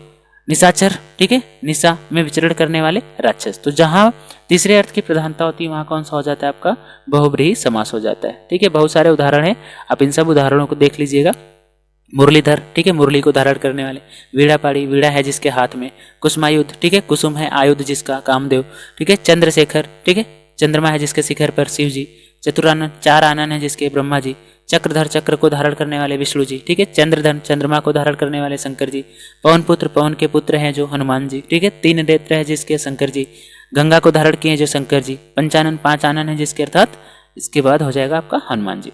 निशाचर, ठीक है, निशा में विचरण करने वाले राक्षस। तो जहां तीसरे अर्थ की प्रधानता होती है वहां कौन सा हो जाता है आपका? बहुब्रीहि समास हो जाता है, ठीक है। बहुत सारे उदाहरण हैं, आप इन सब उदाहरणों को देख लीजिएगा। मुरलीधर, ठीक है, मुरली को धारण करने वाले। वीणापाड़ी, वीणा है जिसके हाथ में। कुसुमायुध, ठीक है, कुसुम है आयुध जिसका, कामदेव, ठीक है। चंद्रशेखर, ठीक है, चंद्रमा है जिसके शिखर पर शिव जी। चतुरानन 4 आनन है जिसके ब्रह्मा जी, चक्रधर चक्र को धारण करने वाले विष्णु जी, ठीक है, चंद्रधन चंद्रमा को धारण करने वाले शंकर जी, पवन पुत्र पवन के पुत्र हैं जो हनुमान जी, ठीक है, 3 नेत्र है जिसके शंकर जी, गंगा को धारण किए जो शंकर जी, पंचानन 5 आनन है जिसके अर्थात इसके बाद हो जाएगा आपका हनुमान जी।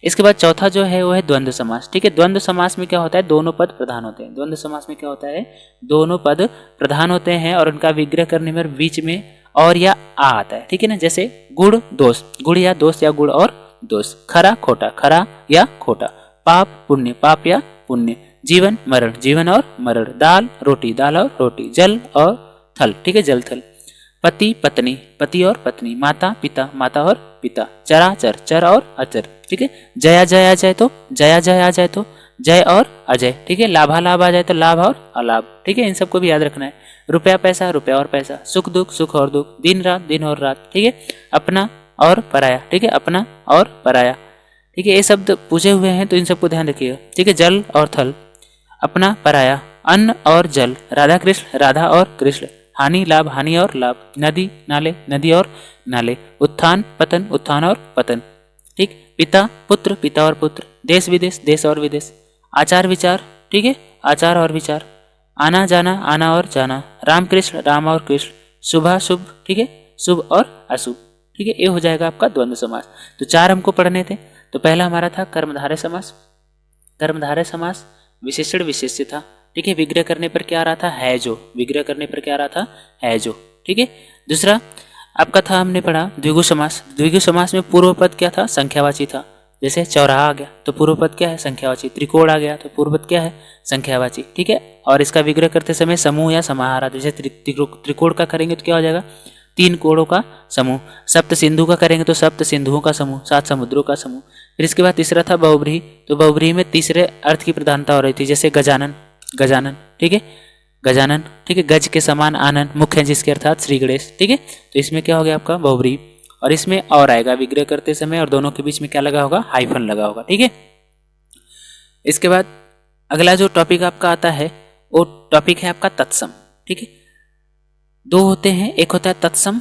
इसके बाद चौथा जो है वो है द्वंद्व समास, ठीक है। द्वंद्व समास में क्या होता है, दोनों पद प्रधान होते हैं। द्वंद्व समास में क्या होता है, दोनों पद प्रधान होते हैं और उनका विग्रह करने में बीच में और या आ आता है, ठीक है ना। जैसे गुड़ दोष, गुड़ या दोष या गुड़ और दोष, खरा खोटा, खरा या खोटा, पाप पुण्य, पाप या पुण्य, जीवन मरण, जीवन और मरण, दाल रोटी, दाल और रोटी, जल और थल, ठीक है, जल थल, पति पत्नी, पति और पत्नी, माता पिता, माता और पिता, चराचर, चर और अचर, ठीक है। जया जय आ जाए तो जया जय आ जाए तो जय और अजय, ठीक है। लाभा लाभ आ जाए तो लाभ और अलाभ, ठीक है। इन सबको भी याद रखना है। रुपया पैसा, रुपया और पैसा, सुख दुख, सुख और दुख, दिन रात, दिन और रात, ठीक है। अपना और पराया, ठीक है, अपना और पराया, ठीक है। ये शब्द पूछे हुए हैं तो इन सबको ध्यान रखिएगा, ठीक है। जल और थल, अपना पराया, अन्न और जल, राधा कृष्ण, राधा और कृष्ण, हानि लाभ, हानि और लाभ, नदी नाले, नदी और नाले, उत्थान पतन, उत्थान और पतन, ठीक। पिता पुत्र, पिता और पुत्र, देश विदेश, देश और विदेश, आचार विचार, ठीक है, आचार और विचार, आना जाना, आना और जाना, राम कृष्ण, राम और कृष्ण, शुभ शुभ, ठीक है, शुभ और अशुभ, ठीक है। ये हो जाएगा आपका द्वंद्व समास। तो 4 हमको पढ़ने थे। तो पहला हमारा था कर्मधारय समास। कर्मधारय समास विशेषण विशेष्य था, ठीक है। विग्रह करने पर क्या आ रहा था, है जो, विग्रह करने पर क्या आ रहा था, है जो, ठीक है। दूसरा आपका था, हमने पढ़ा द्विगु समास। द्विगु समास में पूर्व पद क्या था, संख्यावाची था। जैसे चौराहा आ गया तो पूर्व पद क्या है, संख्यावाची। त्रिकोण आ गया तो पूर्व पद क्या है, संख्यावाची, ठीक है। और इसका विग्रह करते समय समूह या समाहार, जैसे त्रिकोण का करेंगे तो क्या हो जाएगा, 3 कोणों का समूह। सप्त सिंधु का करेंगे तो सप्त सिंधुओं का समूह, 7 समुद्रों का समूह। फिर इसके बाद तीसरा था बहुब्रीहि। तो बहुब्रीहि में तीसरे अर्थ की प्रधानता हो रही थी, जैसे गजानन, गजानन, ठीक है, गजानन, ठीक है। गज के समान आनंद मुख्य है जिसके अर्थात श्री गणेश, ठीक है। तो इसमें क्या हो गया आपका बहुब्रीहि। और इसमें और आएगा विग्रह करते समय, और दोनों के बीच में क्या लगा होगा, हाइफन लगा होगा, ठीक है। इसके बाद अगला जो टॉपिक आपका आता है वो टॉपिक है आपका तत्सम, ठीक है। 2 होते हैं, एक होता है तत्सम,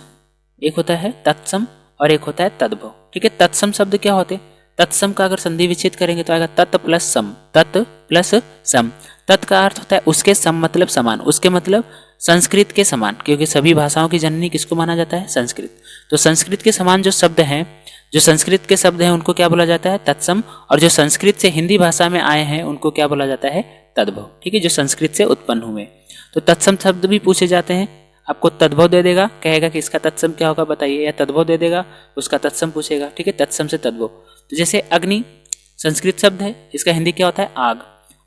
एक होता है तत्सम और एक होता है तद्भव, ठीक है। तत्सम शब्द क्या होते हैं, तत्सम का अगर संधि विच्छेद करेंगे तो आएगा तत् प्लस सम, तत् प्लस सम। तत् का अर्थ होता है उसके सम मतलब समान, उसके मतलब संस्कृत के समान, क्योंकि सभी भाषाओं की जननी किसको माना जाता है, संस्कृत। तो संस्कृत के समान जो शब्द हैं, जो संस्कृत के शब्द हैं उनको क्या बोला जाता है, तत्सम। और जो संस्कृत से हिंदी भाषा में आए हैं उनको क्या बोला जाता है, तद्भव, ठीक है, जो संस्कृत से उत्पन्न हुए। तो तत्सम शब्द भी पूछे जाते हैं। आपको तद्भव दे देगा, कहेगा कि इसका तत्सम क्या होगा बताइए, या तद्भव दे देगा उसका तत्सम पूछेगा, ठीक है, तत्सम से तद्भव। तो जैसे अग्नि संस्कृत शब्द है, इसका हिंदी क्या होता है, आग।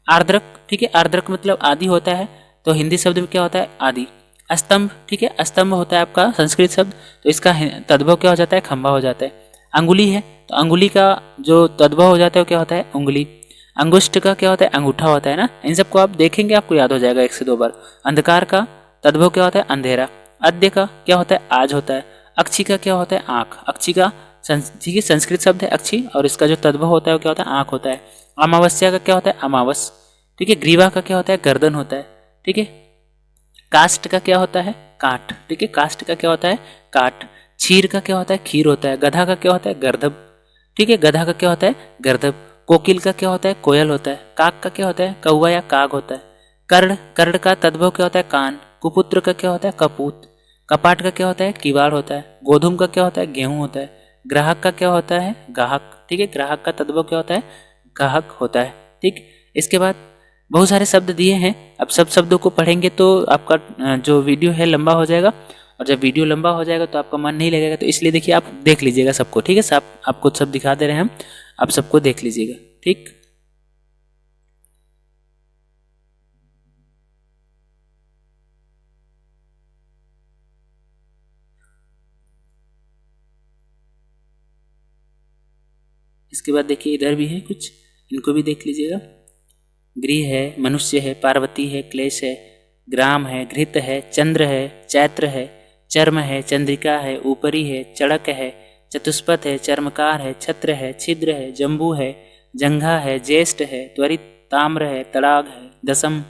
आर्द्रक, ठीक है, आर्द्रक मतलब आदि होता है, तो हिंदी शब्द में क्या होता है, आदि। स्तंभ, ठीक है, स्तंभ होता है आपका संस्कृत शब्द, तो इसका तद्भव क्या हो जाता है, खंभा हो जाता है। अंगुली है तो अंगुली का जो तद्भव हो जाता है वो क्या होता है, उंगली। अंगुष्ठ का क्या होता है, अंगूठा होता है ना। इन सबको आप देखेंगे आपको याद हो जाएगा 1 से 2 बार। अंधकार का तद्भव क्या होता है, अंधेरा। अद्य का क्या होता है, आज होता है। अक्षी का क्या होता है, आँख। अक्षी का ठीक है संस्कृत शब्द है अक्षी, और इसका जो तद्भव होता है वो क्या होता है, आँख होता है। अमावस्या का क्या होता है, अमावस, ठीक है। ग्रीवा का क्या होता है, गर्दन होता है, ठीक है। काष्ठ का क्या होता है, काठ, ठीक है, काष्ठ का क्या होता है, काठ। क्षीर का क्या होता है, खीर होता है। गधा का क्या होता है, गर्दभ, ठीक है, गधा का क्या होता है, गर्दभ। कोकिल का क्या होता है, कोयल होता है। काक का क्या होता है, कौवा या काग होता है। कर्ण, कर्ण का तद्भव क्या होता है, कान। कुपुत्र का क्या होता है, कपूत। कपाट का क्या होता है, किवाड़ होता है। गोधूम का क्या होता है, गेहूं होता है। ग्राहक का क्या होता है, गाहक, ठीक है, ग्राहक का तद्भव क्या होता है, गाहक होता है, ठीक। इसके बाद बहुत सारे शब्द दिए हैं, अब सब शब्दों को पढ़ेंगे तो आपका जो वीडियो है लंबा हो जाएगा, और जब वीडियो लंबा हो जाएगा तो आपका मन नहीं लगेगा, तो इसलिए देखिए आप देख लीजिएगा सबको, ठीक है। सब आपको सब दिखा दे रहे हैं हम, आप सबको देख लीजिएगा, ठीक। इसके बाद देखिए इधर भी है कुछ, इनको भी देख लीजिएगा। गृह है, मनुष्य है, पार्वती है, क्लेश है, ग्राम है, घृत है, चंद्र है, चैत्र है, चर्म है, चंद्रिका है, ऊपरी है, चड़क है, चतुष्पथ है, चर्मकार है, छत्र है, छिद्र है, जम्बू है, जंघा है, ज्येष्ठ है, त्वरित, ताम्र है, तड़ाग है, दसम,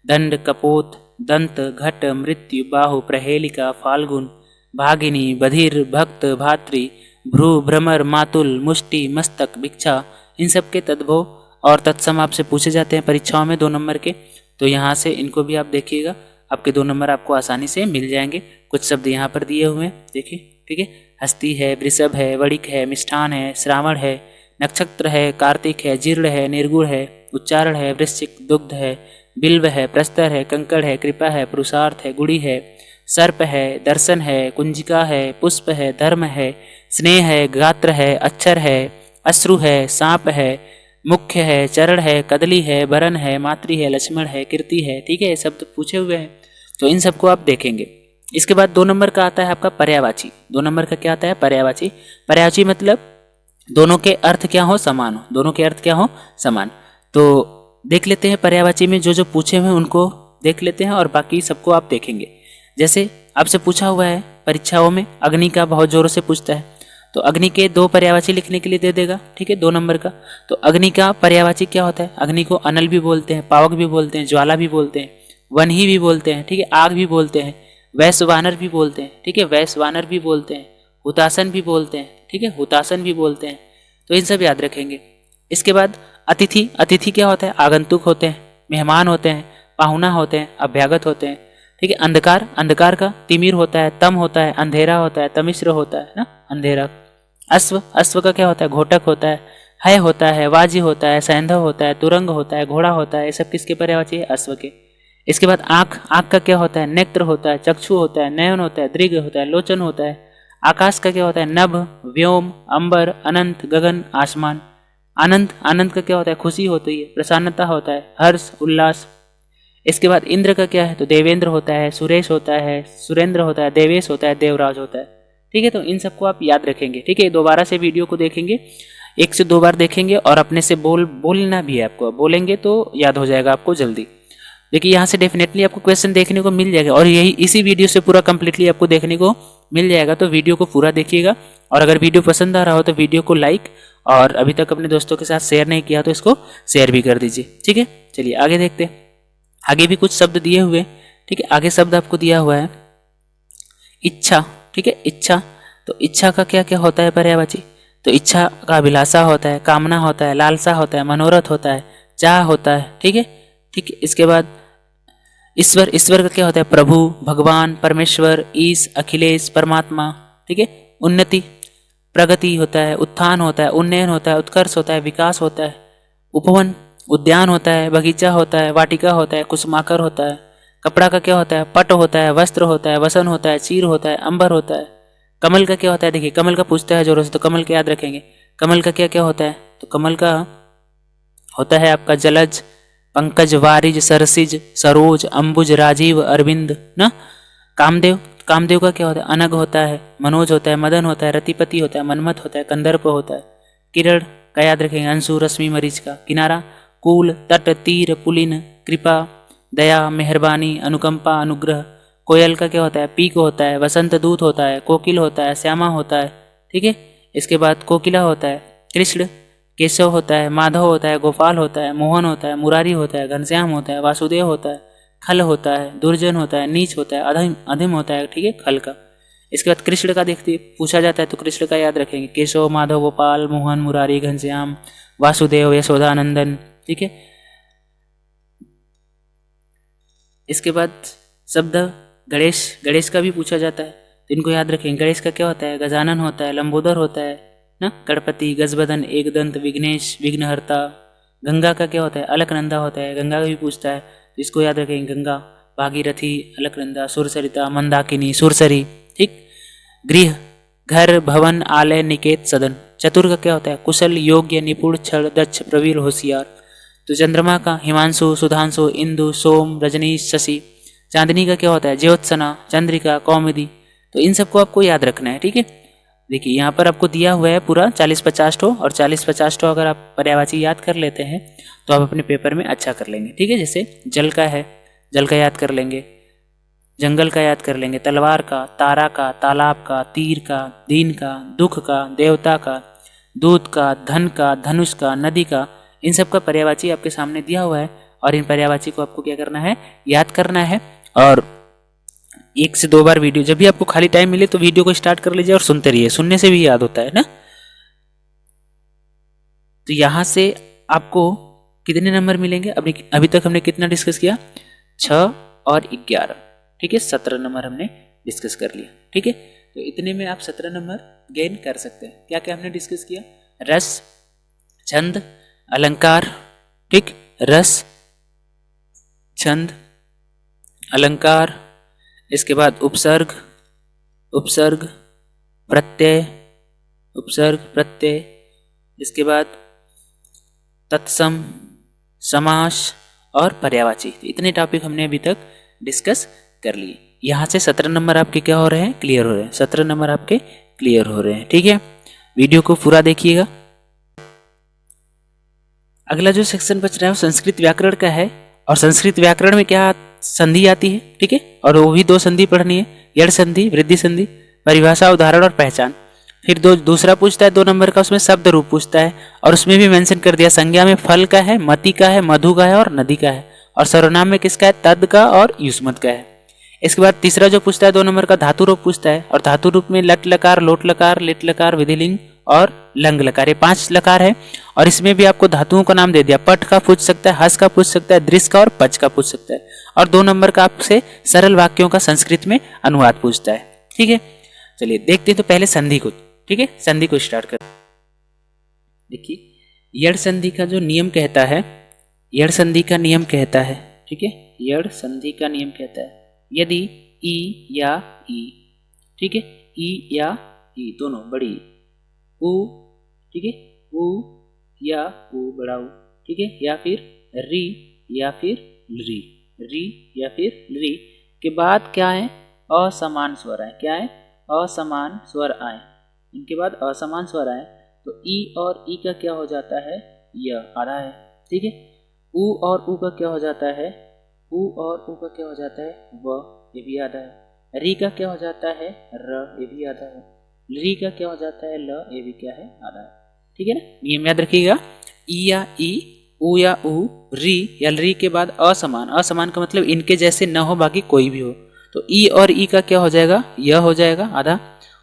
दंड, कपोत, दंत, घट, मृत्यु, बाहु, प्रहेलिका, फाल्गुन, भागिनी, बधिर, भक्त, भातृ, भ्रू, भ्रमर, मातुल, मुष्टि, मस्तक, भिक्षा, इन सब के तद्भव और तत्सम आपसे पूछे जाते हैं परीक्षाओं में 2 नंबर के। तो यहाँ से इनको भी आप देखिएगा, आपके 2 नंबर आपको आसानी से मिल जाएंगे। कुछ शब्द यहाँ पर दिए हुए हैं, देखिए, ठीक है। हस्ती है, वृषभ है, वणिक है, मिष्ठान है, श्रावण है, नक्षत्र है, कार्तिक है, जीर्ण है, निर्गुण है, उच्चारण है, वृश्चिक, दुग्ध है, बिल्व है, प्रस्तर है, कंकड़ है, कृपा है, पुरुषार्थ है, गुड़ी है, सर्प है, दर्शन है, कुंजिका है, पुष्प है, धर्म है, स्नेह है, गात्र है, अक्षर है, अश्रु है, सांप है, मुख्य है, चरण है, कदली है, बरन है, मातृ है, लक्ष्मण है, कीर्ति है, ठीक है। ये शब्द पूछे हुए हैं, तो इन सबको आप देखेंगे। इसके बाद 2 नंबर का आता है आपका पर्यायवाची। 2 नंबर का क्या आता है? पर्यायवाची। पर्यायवाची मतलब दोनों के अर्थ क्या हो? समान हो। दोनों के अर्थ क्या हो? समान। तो देख लेते हैं पर्यायवाची में जो जो पूछे हुए हैं उनको देख लेते हैं और बाकी सबको आप देखेंगे। जैसे आपसे पूछा हुआ है परीक्षाओं में, अग्नि का बहुत जोरों से पूछता है, तो अग्नि के 2 पर्यायवाची लिखने के लिए दे देगा, ठीक है, 2 नंबर का। तो अग्नि का पर्यायवाची क्या होता है? अग्नि को अनल भी बोलते हैं, पावक भी बोलते हैं, ज्वाला भी बोलते हैं, वन्ही भी बोलते हैं, ठीक है, आग भी बोलते हैं, वैश्वानर भी बोलते हैं, ठीक है, वैश्वानर भी बोलते हैं, हुतासन भी बोलते हैं, ठीक है, हुतासन भी बोलते हैं। तो इन सब याद रखेंगे। इसके बाद अतिथि। अतिथि क्या होता है? आगंतुक होते हैं, मेहमान होते हैं, पाहुना होते हैं, अभ्यागत होते हैं, ठीक है। अंधकार। अंधकार का तिमिर होता है, तम होता है, अंधेरा होता है, तमिश्र होता है ना, अंधेरा। अश्व। अश्व का क्या होता है? घोटक होता है होता है, वाजी होता है, सैंधव होता है, तुरंग होता है, घोड़ा होता है। ये सब किसके पर्यायवाची है? अश्व के। इसके बाद आँख। आँख का क्या होता है? नेत्र होता है, चक्षु होता है, नयन होता है, दृग होता है, लोचन होता है। आकाश का क्या होता है? नभ, व्योम, अंबर, अनंत, गगन, आसमान। आनंद। आनंद का क्या होता है? खुशी होती है, प्रसन्नता होता है, हर्ष, उल्लास। इसके बाद इंद्र का क्या है? तो देवेंद्र होता है, सुरेश होता है, सुरेंद्र होता है, देवेश होता है, देवराज होता है, ठीक है। तो इन सबको आप याद रखेंगे, ठीक है। दोबारा से वीडियो को देखेंगे, 1 से 2 बार देखेंगे और अपने से बोलना भी है आपको। बोलेंगे तो याद हो जाएगा आपको जल्दी। देखिए यहाँ से डेफिनेटली आपको क्वेश्चन देखने को मिल जाएगा और यही इसी वीडियो से पूरा कंप्लीटली आपको देखने को मिल जाएगा। तो वीडियो को पूरा देखिएगा और अगर वीडियो पसंद आ रहा हो तो वीडियो को लाइक और अभी तक अपने दोस्तों के साथ शेयर नहीं किया तो इसको शेयर भी कर दीजिए, ठीक है। चलिए आगे देखते हैं। आगे भी कुछ शब्द दिए हुए, ठीक है। आगे शब्द आपको दिया हुआ है इच्छा, ठीक है। इच्छा। तो इच्छा का क्या क्या होता है पर्यायवाची? तो इच्छा का अभिलाषा होता है, कामना होता है, लालसा होता है, मनोरथ होता है, चाह होता है, ठीक है, ठीक है। इसके बाद ईश्वर। ईश्वर का क्या होता है? प्रभु, भगवान, परमेश्वर, ईश, अखिलेश, परमात्मा, ठीक है। उन्नति, प्रगति होता है, उत्थान होता है, उन्नयन होता है, उत्कर्ष होता है, विकास होता है। उपवन, उद्यान होता है, बगीचा होता है, वाटिका होता है, कुसुमाकर होता है। कपड़ा का क्या होता है? पट होता है, वस्त्र होता है, वसन होता है, चीर होता है, अंबर होता है। कमल का क्या होता है? देखिए कमल का पूछता है जोरों से, तो कमल के याद रखेंगे। कमल का क्या क्या होता है? तो कमल का होता है आपका जलज, पंकज, वारिज, सरसिज, सरोज, अंबुज, राजीव, अरविंद ना। कामदेव। कामदेव का क्या होता है? अनग होता है, मनोज होता है, मदन होता है, रतिपति होता है, मनमथ होता है, कंदर्प होता है। किरण का याद रखेंगे, अंशु, रश्मि, मरीच का। किनारा, कूल, तट, तीर, पुलिन, कृपा, दया, मेहरबानी, अनुकंपा, अनुग्रह। कोयल का क्या होता है? पीक होता है, वसंत दूत होता है, कोकिल होता है, श्यामा होता है, ठीक है। इसके बाद कोकिला होता है, कृष्ण, केशव होता है, माधव होता है, गोपाल होता है, मोहन होता है, मुरारी होता है, घनश्याम होता है, वासुदेव होता है, खल होता है, दुर्जन होता है, नीच होता है, अधम अधम होता है, ठीक है, खल का। इसके बाद कृष्ण का देखते पूछा जाता है तो कृष्ण का याद रखेंगे, केशव, माधव, गोपाल, मोहन, मुरारी, घनश्याम, वासुदेव, यशोदानंदन, ठीक है। इसके बाद शब्द गणेश। गणेश का भी पूछा जाता है तो इनको याद रखेंगे। गणेश का क्या होता है? गजानन होता है, लंबोदर होता है ना, गणपति, गजबदन, एकदंत, विघ्नेश, विघ्नहर्ता। गंगा का क्या होता है? अलकनंदा होता है, गंगा का भी पूछता है तो इसको याद रखेंगे। गंगा, भागीरथी, अलकनंदा, सुरसरिता, मंदाकिनी, सुरसरी, ठीक। गृह, घर, भवन, आलय, निकेत, सदन। चतुर का क्या होता है? कुशल, योग्य, निपुण, छल, दक्ष, प्रवीर, होशियार। तो चंद्रमा का हिमांशु, सुधांशु, इंदु, सोम, रजनीश, शशि। चांदनी का क्या होता है? ज्योत्सना, चंद्रिका, कौमुदी। तो इन सबको आपको याद रखना है, ठीक है। देखिए यहाँ पर आपको दिया हुआ है पूरा 40-50 ठो, और 40-50 ठो अगर आप पर्यायवाची याद कर लेते हैं तो आप अपने पेपर में अच्छा कर लेंगे, ठीक है। जैसे जल का है, जल का याद कर लेंगे, जंगल का याद कर लेंगे, तलवार का, तारा का, तालाब का, तीर का, दीन का, दुख का, देवता का, दूत का, धन का, धनुष का, नदी का। इन सब का पर्यायवाची आपके सामने दिया हुआ है और इन पर्यायवाची को आपको क्या करना है? याद करना है। और 1 से 2 बार वीडियो, जब भी आपको खाली टाइम मिले तो वीडियो को स्टार्ट कर लीजिए और सुनते रहिए, सुनने से भी याद होता है ना। तो यहाँ से आपको कितने नंबर मिलेंगे? अभी तक हमने कितना डिस्कस किया? 6 और 11, ठीक है, 17 नंबर हमने डिस्कस कर लिया, ठीक है। तो इतने में आप 17 नंबर गेन कर सकते हैं। क्या क्या हमने डिस्कस किया? रस, छंद, अलंकार, ठीक, रस, छंद, अलंकार, इसके बाद उपसर्ग, उपसर्ग, प्रत्यय, उपसर्ग, प्रत्यय, इसके बाद तत्सम, समास और पर्यायवाची। तो इतने टॉपिक हमने अभी तक डिस्कस कर लिए। यहाँ से 17 नंबर आपके क्या हो रहे हैं? क्लियर हो रहे हैं। 17 नंबर आपके क्लियर हो रहे हैं, ठीक है। वीडियो को पूरा देखिएगा। अगला जो सेक्शन बच रहा है वो संस्कृत व्याकरण का है, और संस्कृत व्याकरण में क्या संधि आती है, ठीक है, और वो भी 2 संधि पढ़नी है, यड़ संधि, वृद्धि संधि, परिभाषा, उदाहरण और पहचान। फिर दूसरा पूछता है 2 नंबर का, उसमें शब्द रूप पूछता है, और उसमें भी मेंशन कर दिया संज्ञा में फल का है, मति का है, मधु का है और नदी का है, और सर्वनाम में किसका है? तद का और युष्मत का है। इसके बाद तीसरा जो पूछता है 2 नंबर का, धातु रूप पूछता है, और धातु रूप में लट लकार, लोट लकार, लिट लकार, विधिलिंग और लंग लकार, ये 5 लकार है। और इसमें भी आपको धातुओं का नाम दे दिया, पट का पूछ सकता है, हस का पूछ सकता है, दृश्य का और पच का पूछ सकता है। और 2 नंबर का आपसे सरल वाक्यों का संस्कृत में अनुवाद पूछता है, ठीक है। चलिए देखते हैं तो पहले संधि को, ठीक है, संधि को स्टार्ट कर। देखिए यड़ संधि का जो नियम कहता है, यड़ संधि का नियम कहता है, ठीक है, यड़ संधि का नियम कहता है, यदि ई या ई, ठीक है, ई या ई दोनों बड़ी, उ, ठीक है, उ या उ बड़ा उ, ठीक है, या फिर री या फिर री, री या फिर री के बाद क्या है? असमान स्वर आए। क्या है? असमान स्वर आए। इनके बाद असमान स्वर आए तो ई और ई का क्या हो जाता है? य आधा है, ठीक है। उ और उ का क्या हो जाता है? उ और उ का क्या हो जाता है? व, ये भी आधा है। री का क्या हो जाता है? र, ये भी आधा है। री का क्या हो जाता है? ल, ये भी क्या है? आधा है, ठीक है ना। नियम याद रखिएगा, ई या ई, उ या उ, री या री के बाद असमान, असमान का मतलब इनके जैसे न हो बाकी कोई भी हो, तो ई और ई का क्या हो जाएगा? य हो जाएगा आधा।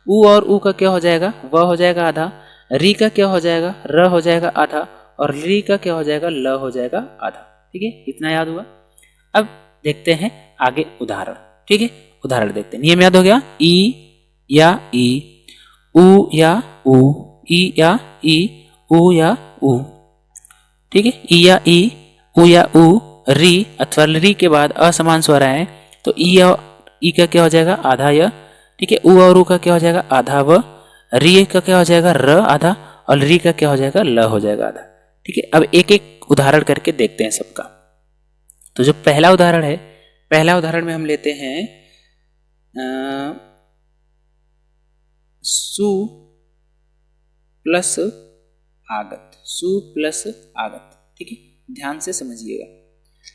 उ और उ का क्या हो जाएगा? व हो जाएगा आधा। री का क्या हो जाएगा? र हो जाएगा आधा। और री का क्या हो जाएगा? ल हो जाएगा आधा, ठीक है। इतना याद हुआ। अब देखते हैं आगे उदाहरण, ठीक है। उदाहरण देखते हैं। नियम याद हो गया, ई या ई, उ या उ, ई या ई, उ या उ, ठीक है। ई या ई, उ या उ, री अथवा री के बाद असमान स्वर आए तो ई या ई का क्या हो जाएगा? आधा य, ठीक है। उ और उ का क्या हो जाएगा? आधा व। री का क्या हो जाएगा? र आधा। और री का क्या हो जाएगा? ल हो जाएगा आधा, ठीक है। अब एक एक उदाहरण करके देखते हैं सबका। तो जो पहला उदाहरण है, पहला उदाहरण में हम लेते हैं सु प्लस आगत, सु प्लस आगत, ठीक है। ध्यान से समझिएगा।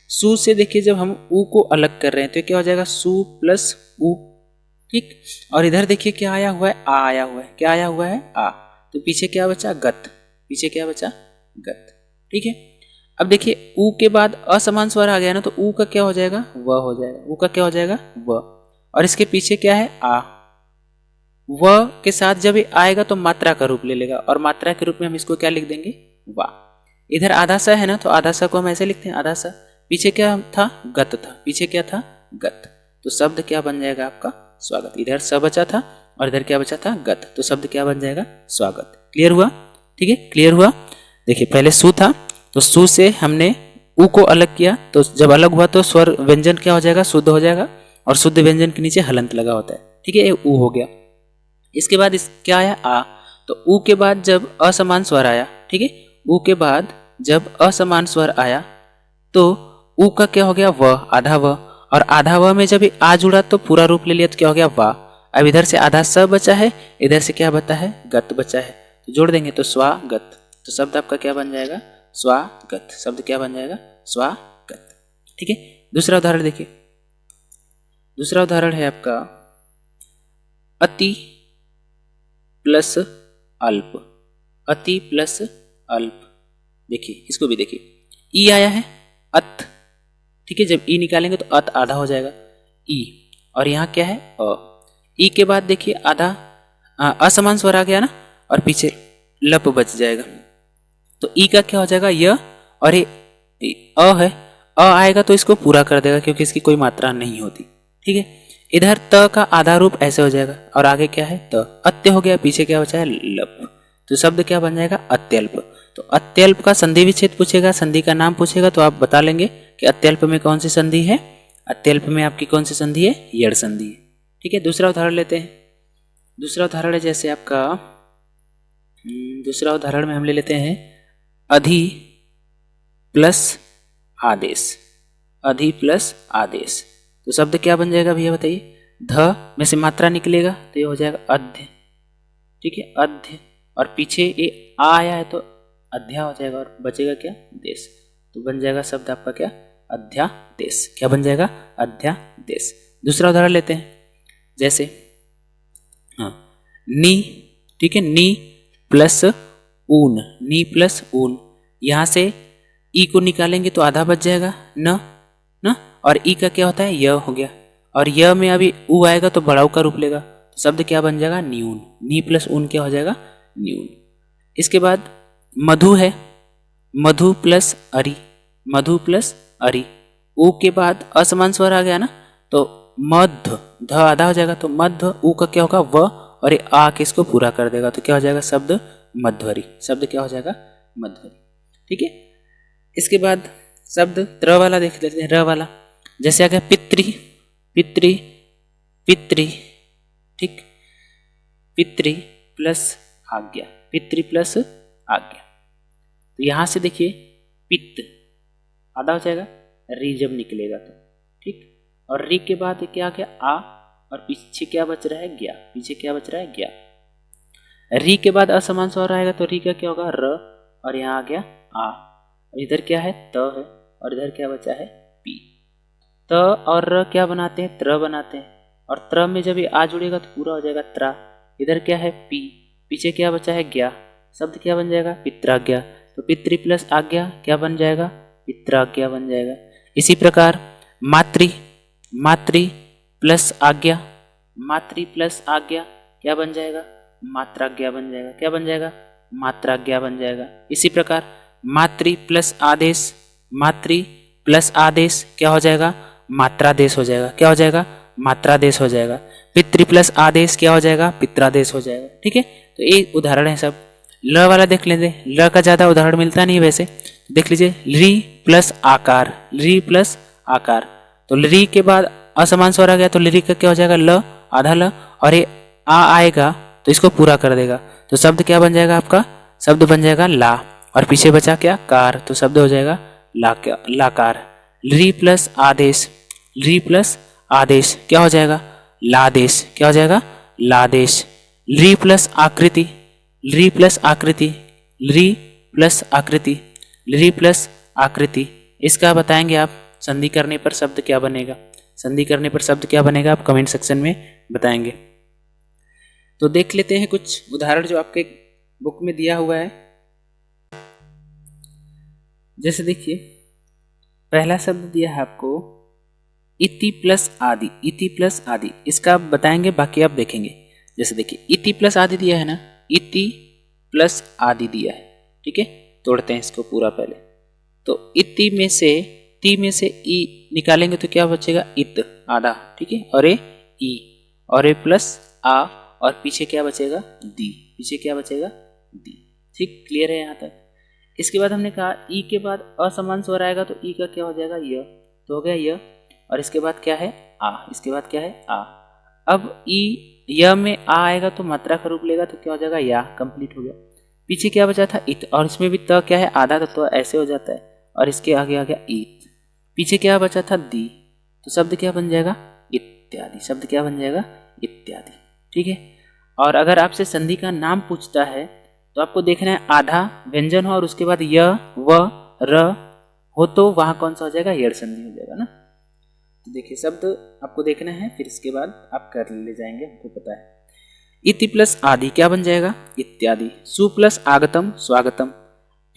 सु से देखिए जब हम उ को अलग कर रहे हैं तो क्या हो जाएगा? सु प्लस उ, ठीक। और इधर देखिए क्या आया हुआ है? आ आया हुआ है। क्या आया हुआ है? आ। तो पीछे क्या बचा? गत। पीछे क्या बचा? गत, ठीक है। अब देखिए उ के बाद असमान स्वर आ गया ना, तो उ का क्या हो जाएगा? व हो जाएगा। उ का क्या हो जाएगा? व। और इसके पीछे क्या है? आ। व के साथ जब ये आएगा तो मात्रा का रूप ले लेगा, और मात्रा के रूप में हम इसको क्या लिख देंगे? वा। इधर आधा सा है ना, तो आधा सा को हम ऐसे लिखते हैं, आधा सा। पीछे क्या था? गत था। पीछे क्या था? गत। तो शब्द क्या बन जाएगा आपका? स्वागत। इधर स बचा था और इधर क्या बचा था? गत। तो शब्द क्या बन जाएगा? स्वागत। क्लियर हुआ? ठीक है, क्लियर हुआ। देखिए पहले सु था, तो सु से हमने उ को अलग किया, तो जब अलग हुआ तो स्वर व्यंजन क्या हो जाएगा? शुद्ध हो जाएगा, और शुद्ध व्यंजन के नीचे हलंत लगा होता है, ठीक है। ये उ हो गया। इसके बाद इस क्या आया? आ। तो उ के बाद जब असमान स्वर आया, ठीक है, उ के बाद जब असमान स्वर आया तो उ का क्या हो गया? व, आधा व। और आधा व में जब आ जुड़ा तो पूरा रूप ले लिया, तो क्या हो गया? वा। अब इधर से आधा स बचा है, इधर से क्या बचा है? गत बचा है, तो जोड़ देंगे तो स्वागत। तो शब्द आपका क्या बन जाएगा? स्वागत। शब्द क्या बन जाएगा? स्वागत, ठीक है। दूसरा उदाहरण देखिए। दूसरा उदाहरण है आपका अति प्लस अल्प। अति प्लस अल्प। देखिए इसको भी देखिए, ई आया है, अत, ठीक है। जब ई निकालेंगे तो अत आधा हो जाएगा, ई। और यहाँ क्या है अ। ई के बाद देखिए आधा असमान स्वर आ गया ना, और पीछे लप बच जाएगा। तो ई का क्या हो जाएगा य, और ये अ है, अ आएगा तो इसको पूरा कर देगा क्योंकि इसकी कोई मात्रा नहीं होती। ठीक है, इधर त का आधा रूप ऐसे हो जाएगा, और आगे क्या है त, अत्य हो गया, पीछे क्या बचा है लप। तो शब्द क्या बन जाएगा अत्यल्प। तो अत्यल्प का संधि विच्छेद पूछेगा, संधि का नाम पूछेगा तो आप बता लेंगे कि अत्यल्प में कौन सी संधि है। अत्यल्प में आपकी कौन सी संधि है, यड़ संधि है। ठीक है, दूसरा उदाहरण लेते हैं। दूसरा उदाहरण है जैसे आपका दूसरा उदाहरण में हम ले लेते हैं अधि प्लस आदेश। अधि प्लस आदेश, तो शब्द क्या बन जाएगा भैया बताइए। ध में से मात्रा निकलेगा तो ये हो जाएगा अध्य। ठीक है, अध्य, और पीछे ये आ आया है तो अध्या हो जाएगा, और बचेगा क्या देश। तो बन जाएगा शब्द आपका क्या अध्यादेश। क्या बन जाएगा अध्यादेश। दूसरा उदाहरण लेते हैं जैसे हाँ नी। ठीक है, नी प्लस ऊन, नी प्लस ऊन, यहाँ से ई को निकालेंगे तो आधा बच जाएगा न, और ई का क्या होता है य हो गया, और य में अभी ऊ आएगा तो बड़ाऊ का रूप लेगा। तो शब्द क्या बन जाएगा न्यून। नी प्लस ऊन क्या हो जाएगा न्यून। इसके बाद मधु है, मधु प्लस अरि, मधु प्लस अरि। ऊ के बाद असमान स्वर आ गया ना, तो मध्य, ध आधा हो जाएगा तो मध्य, ऊ का क्या होगा व, और ये आ के इसको पूरा कर देगा तो क्या हो जाएगा शब्द मध्वरी। शब्द क्या हो जाएगा मध्वरी। ठीक है, इसके बाद शब्द त्र वाला देख लेते हैं, र वाला। जैसे आ गया पितृ, पितृ, पितृ। ठीक, पितृ प्लस आज्ञा, पितृ प्लस आज्ञा। तो यहां से देखिए पित्त आधा हो जाएगा, री जब निकलेगा तो। ठीक, और री के बाद क्या आ गया आ, और पीछे क्या बच रहा है ज्ञा, पीछे क्या बच रहा है ज्ञा। री के बाद असमान स्वर आएगा तो री का क्या होगा र, और यहाँ आ गया आ, और इधर क्या है त है, और इधर क्या बचा है पी। त और र क्या बनाते हैं त्र बनाते हैं, और त्र में जब ये आ जुड़ेगा तो पूरा हो जाएगा त्रा। इधर क्या है पी, पीछे क्या बचा है ज्ञा। शब्द क्या बन जाएगा पित्राज्ञा। तो पितृ प्लस आज्ञा क्या बन जाएगा पित्राज्ञा बन जाएगा। इसी प्रकार मातृ, मातृ प्लस आज्ञा, मातृ प्लस आज्ञा क्या बन जाएगा मात्राज्ञा बन जाएगा। क्या बन जाएगा मात्राज्ञा बन जाएगा। इसी प्रकार मातृ प्लस आदेश, मातृ प्लस आदेश क्या हो जाएगा मात्रादेश हो जाएगा। क्या हो जाएगा मात्रादेश हो जाएगा। पितृ प्लस आदेश क्या हो जाएगा पित्रादेश हो जाएगा। ठीक है, तो ये उदाहरण है सब। ल वाला देख लेते हैं, ल का ज्यादा उदाहरण मिलता नहीं वैसे, देख लीजिए री प्लस आकार, री प्लस आकार। तो री के बाद असमान स्वर आ गया तो ली का क्या हो जाएगा ल, आधा ल, और ये आ आएगा तो इसको पूरा कर देगा। तो शब्द क्या बन जाएगा आपका शब्द बन जाएगा ला, और पीछे बचा क्या कार, तो शब्द हो जाएगा लाकार। री प्लस आदेश, री प्लस आदेश क्या हो जाएगा लादेश। क्या हो जाएगा लादेश। री प्लस आकृति, री प्लस आकृति, री प्लस आकृति, री प्लस आकृति। इसका बताएंगे आप संधि करने पर शब्द क्या बनेगा। संधि करने पर शब्द क्या बनेगा आप कमेंट सेक्शन में बताएंगे। तो देख लेते हैं कुछ उदाहरण जो आपके बुक में दिया हुआ है। जैसे देखिए पहला शब्द दिया है आपको इति प्लस आदि, इति प्लस आदि। इसका आप बताएंगे, बाकी आप देखेंगे। जैसे देखिए इति प्लस आदि दिया है ना, इति प्लस आदि दिया है। ठीक है, तोड़ते हैं इसको पूरा पहले। तो इति में से ती में से ई निकालेंगे तो क्या बचेगा इत आधा। ठीक है, और ए ई, और ए प्लस आ, और पीछे क्या बचेगा दी, पीछे क्या बचेगा दी। ठीक, क्लियर है यहाँ तक। इसके बाद हमने कहा ई के बाद असमान स्वर आएगा तो ई का क्या हो जाएगा य, तो हो गया य, और इसके बाद क्या है आ, इसके बाद क्या है आ। अब ई य में आ आएगा तो मात्रा का रूप लेगा तो क्या हो जाएगा या, कंप्लीट हो गया। पीछे क्या बचा था इत, और इसमें भी त क्या है आधा, तो ऐसे हो जाता है, और इसके आगे आ गया ईत। पीछे क्या बचा था दी, तो शब्द क्या बन जाएगा इत्यादि। शब्द क्या बन जाएगा इत्यादि। ठीक है, और अगर आपसे संधि का नाम पूछता है तो आपको देखना है आधा व्यंजन हो और उसके बाद य व र हो तो वहां कौन सा हो जाएगा यड़ संधि हो जाएगा ना। तो देखिए शब्द आपको देखना है, फिर इसके बाद आप कर ले जाएंगे, हमको पता है। इति प्लस आदि क्या बन जाएगा इत्यादि। सु प्लस आगतम स्वागतम।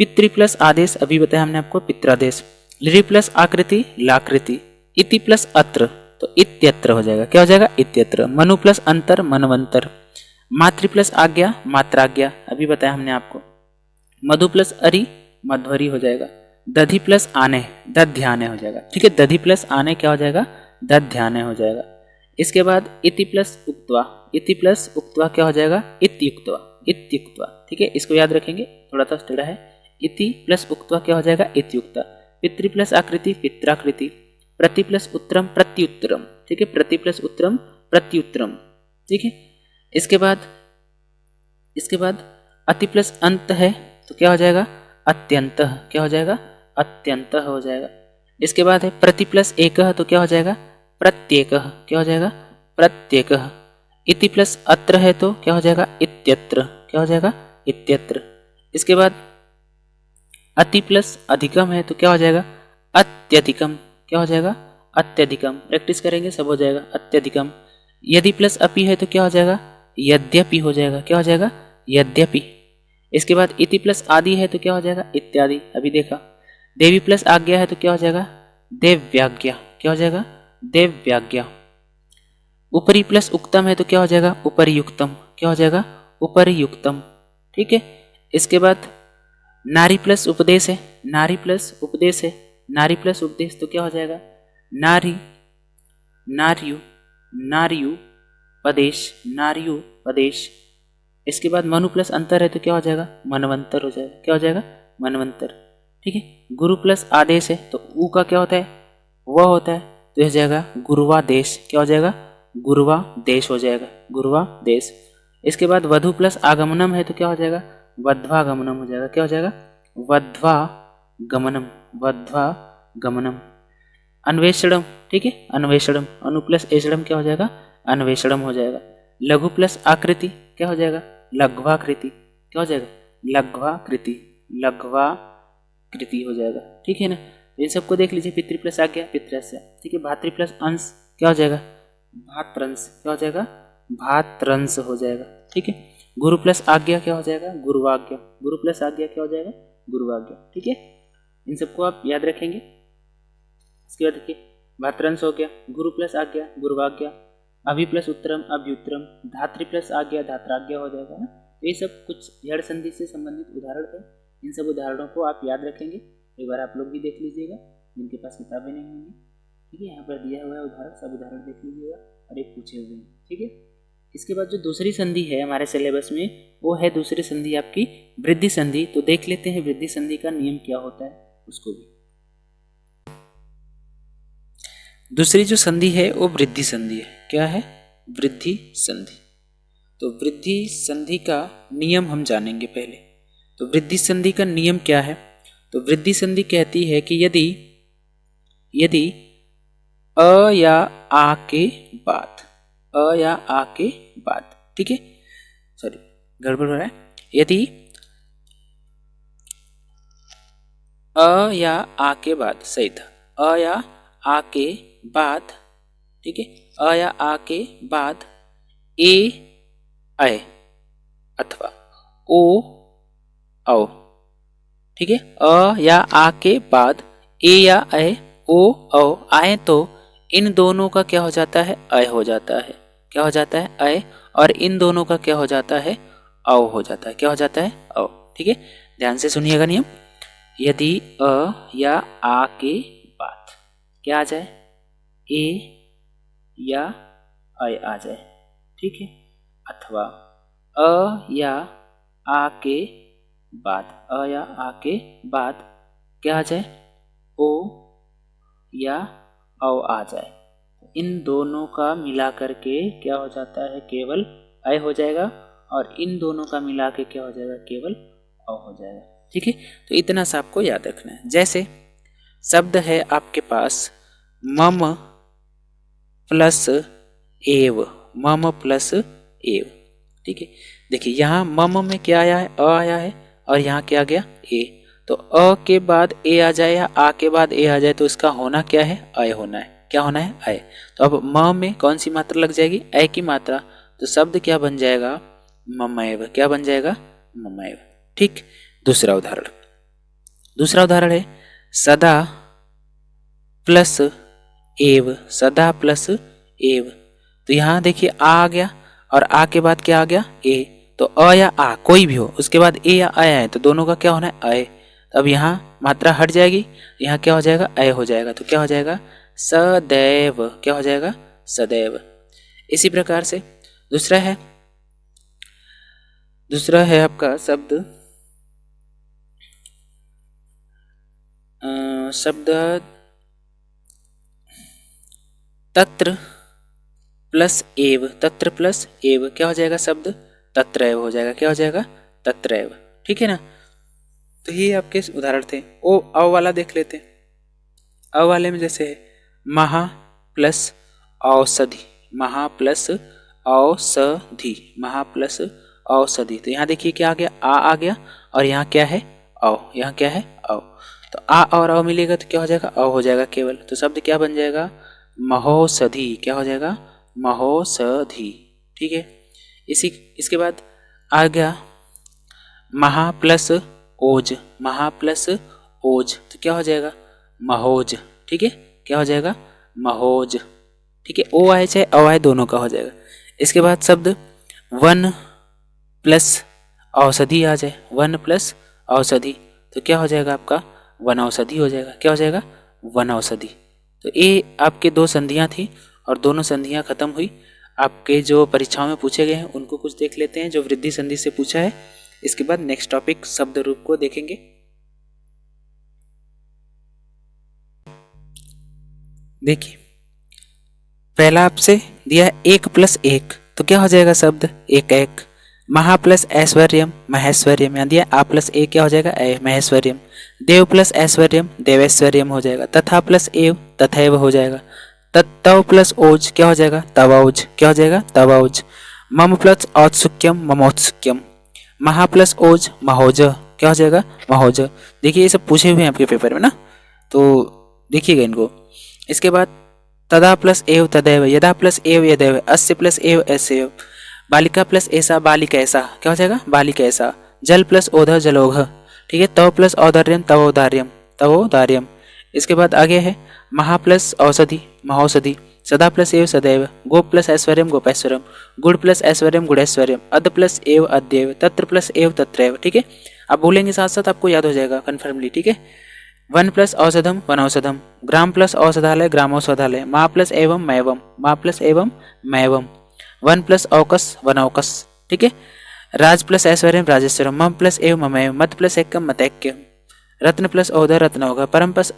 पितृ प्लस आदेश अभी बताया हमने आपको पित्रादेश। रि प्लस आकृति लाकृति। इति प्लस अत्र तो इत्यत्र हो जाएगा। क्या हो जाएगा? इत्यत्र। मनु प्लस अंतर मनवंतर। मातृ प्लस आज्ञा मात्राज्ञा, अभी बताया हमने आपको। मधु प्लस अरि मध्वरी हो जाएगा। दधि प्लस आने दध्याने हो जाएगा। ठीक है, दधि प्लस आने क्या हो जाएगा? दध्याने हो जाएगा। इसके बाद इति प्लस उक्त्वा, इति प्लस उक्त्वा क्या हो जाएगा? इत्युक्त्वा, इत्युक्त्वा। ठीक है, इसको याद रखेंगे, थोड़ा सा टेढ़ा है। इति प्लस उक्त्वा क्या हो जाएगा? इत्युक्ता। पितृ प्लस आकृति पित्राकृति। प्रति प्लस उत्तरम प्रत्युत्तरम। ठीक है, प्रति प्लस उत्तरम प्रत्युत्तरम। ठीक है, इसके बाद अति प्लस अंत है तो क्या हो जाएगा? अत्यंतः। क्या हो जाएगा? अत्यंतः हो जाएगा। इसके बाद है प्रति प्लस एकः तो क्या हो जाएगा? प्रत्येकः। क्या हो जाएगा? प्रत्येकः। इति प्लस अत्र है तो क्या हो जाएगा? इत्यत्र। क्या हो जाएगा? इत्यत्र। इसके बाद अति प्लस अधिकम है तो क्या हो जाएगा? अत्यधिकम। क्या हो जाएगा? अत्यधिकम। प्रैक्टिस करेंगे सब हो जाएगा। अत्यधिकम। यदि प्लस अपि है तो क्या हो जाएगा? यद्यपि हो जाएगा। क्या हो जाएगा? यद्यपि। इसके बाद इति प्लस आदि है तो क्या हो जाएगा? इत्यादि, अभी देखा। देवी प्लस आज्ञा है तो क्या हो जाएगा? देव्याज्ञा। क्या हो जाएगा? देव्याज्ञा। ऊपरी प्लस उक्तम है तो क्या हो जाएगा? उपरियुक्तम। क्या हो जाएगा? उपरियुक्तम। ठीक है, इसके बाद नारी प्लस उपदेश है, नारी प्लस उपदेश है, नारी प्लस उपदेश तो क्या हो जाएगा? नारी, नार्यु, नार्यु पदेश, नार्यु पदेश। इसके बाद मनु प्लस अंतर है तो क्या हो जाएगा? मनवंतर हो जाएगा। क्या हो जाएगा? मनवंतर। ठीक है, गुरु प्लस आदेश है तो ऊ का क्या होता है? वह होता है, तो हो जाएगा गुरुवा देश। क्या हो जाएगा? गुरुवा देश हो जाएगा, गुरुवा देश। इसके बाद वधु प्लस आगमनम है तो क्या हो जाएगा? वध्वा गमनम हो जाएगा। क्या हो जाएगा? वध्वा गमनम, वध्वा गमनम। अन्वेषणम, ठीक है, अन्वेषणम। अनु प्लस एषणम क्या हो जाएगा? अन्वेषणम हो जाएगा। लघु प्लस आकृति क्या हो जाएगा? लघ्वाकृति। क्या हो जाएगा? लघ्वाकृति, लघ्वाकृति हो जाएगा। ठीक है ना, इन सबको देख लीजिए। पितृ प्लस आज्ञा पितृस्य। ठीक है, भातृ प्लस अंश क्या हो जाएगा? भात्रंश। क्या हो जाएगा? भात्रंश हो जाएगा। ठीक है, गुरु प्लस आज्ञा क्या हो जाएगा? गुरुवाज्ञा। गुरु प्लस आज्ञा क्या हो जाएगा? गुरुवाज्ञा। ठीक है, इन सबको आप याद रखेंगे। इसके बाद देखिए, भात्रंश हो गया, गुरु प्लस आज्ञा गुरुवाज्ञा, अभि प्लस उत्तरम अभ्युत्तरम, धात्री प्लस आज्ञा धात्राज्ञा हो जाएगा ना। तो ये सब कुछ जड़ संधि से संबंधित उदाहरण थे। इन सब उदाहरणों को आप याद रखेंगे। एक बार आप लोग भी देख लीजिएगा जिनके पास किताबें नहीं होंगी। ठीक है, यहाँ पर दिया हुआ है उदाहरण, सब उदाहरण देख लीजिएगा और एक पूछे हुए हैं। ठीक है, इसके बाद जो दूसरी संधि है हमारे सिलेबस में, वो है दूसरी संधि आपकी वृद्धि संधि। तो देख लेते हैं वृद्धि संधि का नियम क्या होता है उसको भी। दूसरी जो संधि है वो वृद्धि संधि है। क्या है? वृद्धि संधि। तो वृद्धि संधि का नियम हम जानेंगे पहले। तो वृद्धि संधि का नियम क्या है? तो वृद्धि संधि कहती है कि यदि अ या आ के बाद, अ या आ के बाद, ठीक है, सॉरी गड़बड़ हो रहा है। यदि अ या आ के बाद, सही था, अ या आ के बाद, ठीक है, अ या आ के बाद ए आए अथवा ओ आओ। ठीक है, अ या आ के बाद ए या आए ओ औ आए तो इन दोनों का क्या हो जाता है? अय हो जाता है। क्या हो जाता है? अय। और इन दोनों का क्या हो जाता है? औ हो जाता है। क्या हो जाता है? औ। ठीक है, ध्यान से सुनिएगा नियम। यदि अ या आ के बाद क्या आ जाए? ए या अय आ जाए, ठीक है, अथवा अ या आ के बाद, अ या आ के बाद क्या आ जाए? ओ या औ आ जाए। इन दोनों का मिला करके क्या हो जाता है? केवल अय हो जाएगा। और इन दोनों का मिला के क्या हो जाएगा? केवल औ हो जाएगा। ठीक है, तो इतना सा आपको याद रखना है। जैसे शब्द है आपके पास मम प्लस एव, मम प्लस एव। ठीक है, देखिए यहाँ मम में क्या आया है? अ आया है, और यहाँ क्या आ गया? ए। तो अ के बाद ए आ जाए या आ के बाद ए आ जाए तो इसका होना क्या है? अय होना है। क्या होना है? अय। तो अब म में कौन सी मात्रा लग जाएगी? अय की मात्रा। तो शब्द क्या बन जाएगा? ममैव। क्या बन जाएगा? ममैव। ठीक, दूसरा उदाहरण है सदा प्लस एव, सदा प्लस एव। तो यहाँ देखिए आ गया और आ के बाद क्या आ गया ए, तो अ या आ कोई भी हो उसके बाद ए या आया है तो दोनों का क्या होना है अय। अब यहाँ मात्रा हट जाएगी, यहाँ क्या हो जाएगा अय हो जाएगा, तो क्या हो जाएगा सदैव, क्या हो जाएगा सदैव। इसी प्रकार से दूसरा है आपका शब्द तत्र प्लस एव, तत्र प्लस एव क्या हो जाएगा शब्द तत्रैव हो जाएगा, क्या हो जाएगा तत्रैव। ठीक है ना। तो ये आपके उदाहरण थे। ओ अ वाला देख लेते हैं। अ वाले में जैसे है महा प्लस औषधि, महा प्लस औषधि, महा प्लस औषधि। तो यहाँ देखिए क्या आ गया आ गया और यहाँ क्या है औ, यहाँ क्या है औ। तो आ और औ मिलेगा तो क्या हो जाएगा औ हो जाएगा केवल। तो शब्द क्या बन जाएगा महोषधि, क्या हो जाएगा महोषधि। ठीक है। इसके बाद आ गया महा प्लस ओज, महा प्लस ओज तो क्या हो जाएगा महोज। ठीक है, क्या हो जाएगा महोज। ठीक है, ओ आए चाहे अ आए दोनों का हो जाएगा। इसके बाद शब्द वन प्लस औषधि आ जाए, वन प्लस औषधि तो क्या हो जाएगा आपका वन औषधि हो जाएगा, क्या हो जाएगा वन औषधि। तो ये आपके दो संधियां थी और दोनों संधियां खत्म हुई। आपके जो परीक्षाओं में पूछे गए हैं उनको कुछ देख लेते हैं जो वृद्धि संधि से पूछा है। इसके बाद नेक्स्ट टॉपिक शब्द रूप को देखेंगे। देखिए पहला आपसे दिया है एक प्लस एक तो क्या हो जाएगा शब्द एक एक। महा प्लस ऐश्वर्यम महेश्वर्यम, यहाँ दिया आ प्लस ए क्या हो जाएगा ए महेश्वर्यम। देव प्लस ऐश्वर्यम देवैश्वर्यम हो जाएगा। तथा प्लस एव तथैव हो जाएगा। तव प्लस ओज क्या हो जाएगा तवौज, क्या हो जाएगा तवौज। मम प्लस औत्सुक्यम ममौत्सुक्यम। महा प्लस ओज महोज, क्या हो जाएगा महोज। देखिए ये सब पूछे हुए हैं आपके पेपर में ना, तो देखिएगा इनको। इसके बाद तदा प्लस एव तदैव, यदा प्लस एव यदैव, अस्य प्लस एव ऐसे, बालिका प्लस ऐसा बालिका ऐसा, क्या हो जाएगा बालिका ऐसा। जल प्लस ओध जलोघ। ठीक है, तव प्लस औदार्यम तवोदार्यम तवोदार्यम। इसके बाद आगे है महा प्लस औषधि महौषधि। सदा प्लस एव सदैव। गोप प्लस ऐश्वर्यम गोपैश्वर्यम। गुड़ प्लस ऐश्वर्यम गुड़ैश्वर्यम। अद प्लस एव अद्यैव। तत्र प्लस एव तत्रैव। ठीक है, आप बोलेंगे साथ साथ आपको याद हो जाएगा कन्फर्मली। ठीक है, वन प्लस औषधम वनौषधम। ग्राम प्लस औषधालय ग्रामौषधालय। माँ प्लस एवं मैवम माँ प्लस एवं मैवम। One plus औकस वनौकस। ठीक है, राज प्लस ऐश्वर्यम राजेश्वरम। मम प्लस एव ममैव। मत प्लस एकम मतैक्यम। रत्न प्लस औध रत्नौघ। परम प्लस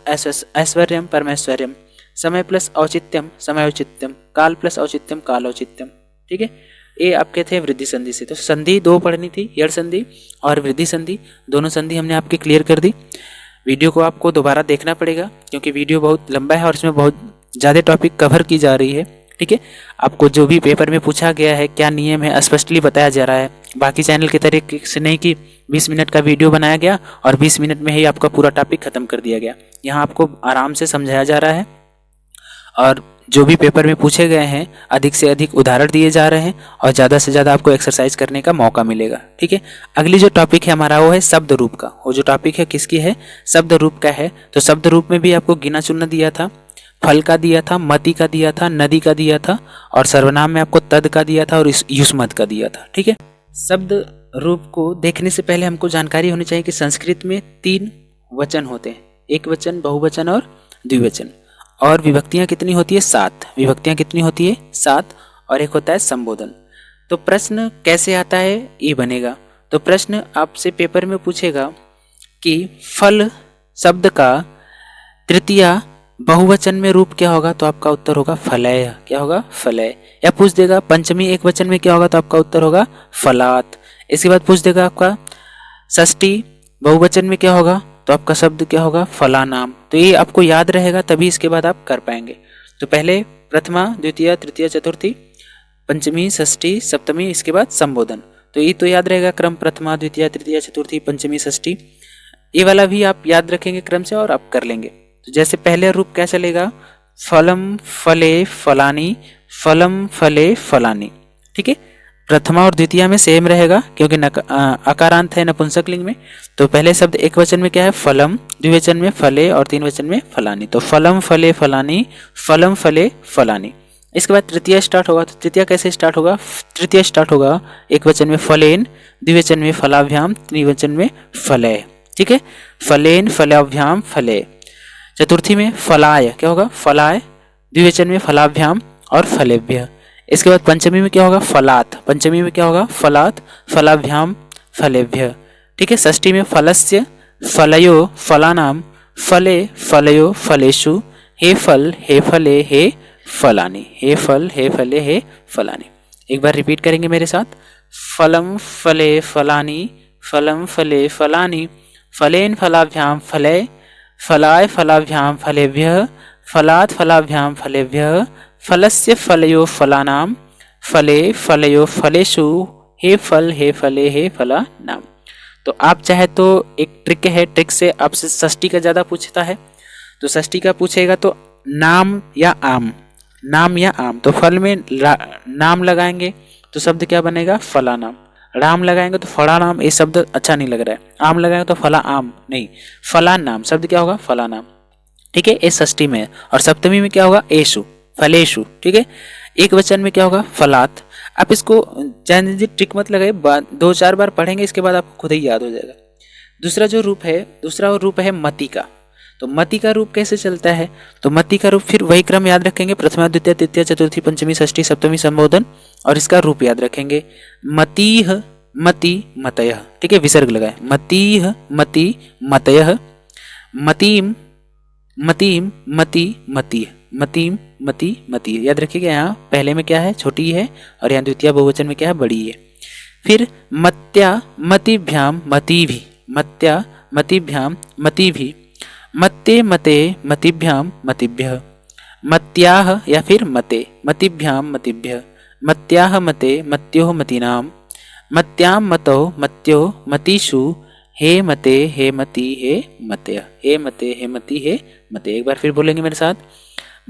ऐश्वर्यम परमेश्वर्यम। समय प्लस औचित्यम समयोचित्यम। काल प्लस औचित्यम कालौचित्यम। ठीक है, ये आपके थे वृद्धि संधि से। तो संधि दो पढ़नी थी, यड़ संधि और वृद्धि संधि। दोनों संधि हमने आपकी क्लियर कर दी। वीडियो को आपको दोबारा देखना पड़ेगा क्योंकि वीडियो बहुत लंबा है और इसमें बहुत ज़्यादा टॉपिक कवर की जा रही है। ठीक है, आपको जो भी पेपर में पूछा गया है क्या नियम है स्पष्टली बताया जा रहा है। बाकी चैनल के तरीके से नहीं कि 20 मिनट का वीडियो बनाया गया और 20 मिनट में ही आपका पूरा टॉपिक खत्म कर दिया गया। यहाँ आपको आराम से समझाया जा रहा है और जो भी पेपर में पूछे गए हैं अधिक से अधिक उदाहरण दिए जा रहे हैं और ज़्यादा से ज़्यादा आपको एक्सरसाइज करने का मौका मिलेगा। ठीक है, अगली जो टॉपिक है हमारा वो है शब्द रूप का। वो जो टॉपिक है किसकी है शब्द रूप का है। तो शब्द रूप में भी आपको गिना चुनना दिया था, फल का दिया था, मति का दिया था, नदी का दिया था और सर्वनाम में आपको तद का दिया था और युष्मद का दिया था। ठीक है, शब्द रूप को देखने से पहले हमको जानकारी होनी चाहिए कि संस्कृत में 3 वचन होते हैं, एक वचन बहुवचन और द्विवचन। और विभक्तियां कितनी होती है 7। विभक्तियां कितनी होती है 7 और एक होता है संबोधन। तो प्रश्न कैसे आता है ये बनेगा। तो प्रश्न आपसे पेपर में पूछेगा कि फल शब्द का तृतीया बहुवचन में रूप क्या होगा, तो आपका उत्तर होगा फलय। क्या होगा फलय। या पूछ देगा पंचमी एक वचन में क्या होगा, तो आपका उत्तर होगा फलात। इसके बाद पूछ देगा आपका षष्ठी बहुवचन में क्या होगा, तो आपका शब्द क्या होगा फलानाम। तो ये आपको याद रहेगा तभी इसके बाद आप कर पाएंगे। तो पहले प्रथमा द्वितीय तृतीय चतुर्थी पंचमी षष्ठी सप्तमी, इसके बाद संबोधन। तो ये तो याद रहेगा क्रम प्रथमा द्वितीय तृतीय चतुर्थी पंचमी षष्ठी। ये वाला भी आप याद रखेंगे क्रम से और आप कर लेंगे। तो जैसे पहले रूप क्या चलेगा फलम फले फलानी फलम फले फलानी। ठीक है, प्रथमा और द्वितीया में सेम रहेगा क्योंकि अकारांत है नपुंसक लिंग में। तो पहले शब्द एक वचन में क्या है फलम, द्विवचन में फले और तीन वचन में फलानी। तो फलम फले फलानी, फलम फले फलानी। इसके बाद तृतीया स्टार्ट होगा। तो तृतीया कैसे स्टार्ट होगा? तृतीया स्टार्ट होगा एक वचन में फलेन, द्विवचन में फलाभ्याम, त्रिवचन में फलय। ठीक है, फलेन फलाभ्याम फले। चतुर्थी में फलाय, क्या होगा? फलाय, द्विवचन में फलाभ्याम और फलेभ्य। इसके बाद पंचमी में क्या होगा? फलात, पंचमी में क्या होगा? फलात, फलाभ्याम, फलेभ्य। ठीक है, षष्ठी में फलस्य, फलयो, फलानाम, फले, फलयो, फलेषु, हे फल, हे फले, हे फलानी, हे फल, हे फले, हे फलानी। एक बार रिपीट करेंगे मेरे साथ। फलम फले फलानी, फलम फले फलानी, फलेन फलाभ्याम फले, फलाय फलाभ्याम फलेभ्यः, फलात् फलाभ्याम फलेभ्यः, फलस्य फलयो फलानाम, फले फलयो फलेषु, हे फल, हे फले, हे फलानाम। तो आप चाहे तो एक ट्रिक है, ट्रिक से आपसे षष्ठी का ज़्यादा पूछता है तो षष्ठी का पूछेगा तो नाम या आम, नाम या आम। तो फल में नाम लगाएंगे तो शब्द क्या बनेगा? फलानाम। राम लगाएंगे तो फला नाम, ये शब्द अच्छा नहीं लग रहा है। आम लगाएंगे तो फला आम नहीं, फला नाम, शब्द क्या होगा? फला नाम। ठीक है, ये षष्ठी में। और सप्तमी में क्या होगा? एशु, फलेशु। ठीक है, एक वचन में क्या होगा? फलात। आप इसको जान ट्रिक मत लगाइए, 2-4 बार पढ़ेंगे इसके बाद आपको खुद ही याद हो जाएगा। दूसरा रूप है मति का। तो मति का रूप कैसे चलता है? तो मति का रूप फिर वही क्रम याद रखेंगे, प्रथमा द्वितीय तृतीय चतुर्थी पंचमी षष्ठी सप्तमी संबोधन, और इसका रूप याद रखेंगे। मतिह, मति, मतयः। ठीक है, विसर्ग लगाए। मतिह, मति, मतयः, मतिम, मतिम, मति, मतिः, मतिम, मति, मति। याद रखिएगा, यहाँ पहले में क्या है? छोटी है, और यहाँ द्वितीय बहुवचन में क्या है? बड़ी है। फिर मत्या मतिभ्याम मतिभि, मत्या मतिभ्याम मतिभि, मत्ते मते मतिभ्याम मतिभ्यः, मत्याह या फिर मते मतिभ्याम मतिभ्यः, मत्याह मते मत्योः मतीनाम, मत्याम मतौ मत्योः मतीषु, हे मते हे मति हे मतयः, हे मते हे मति हे मते। एक बार फिर बोलेंगे मेरे साथ।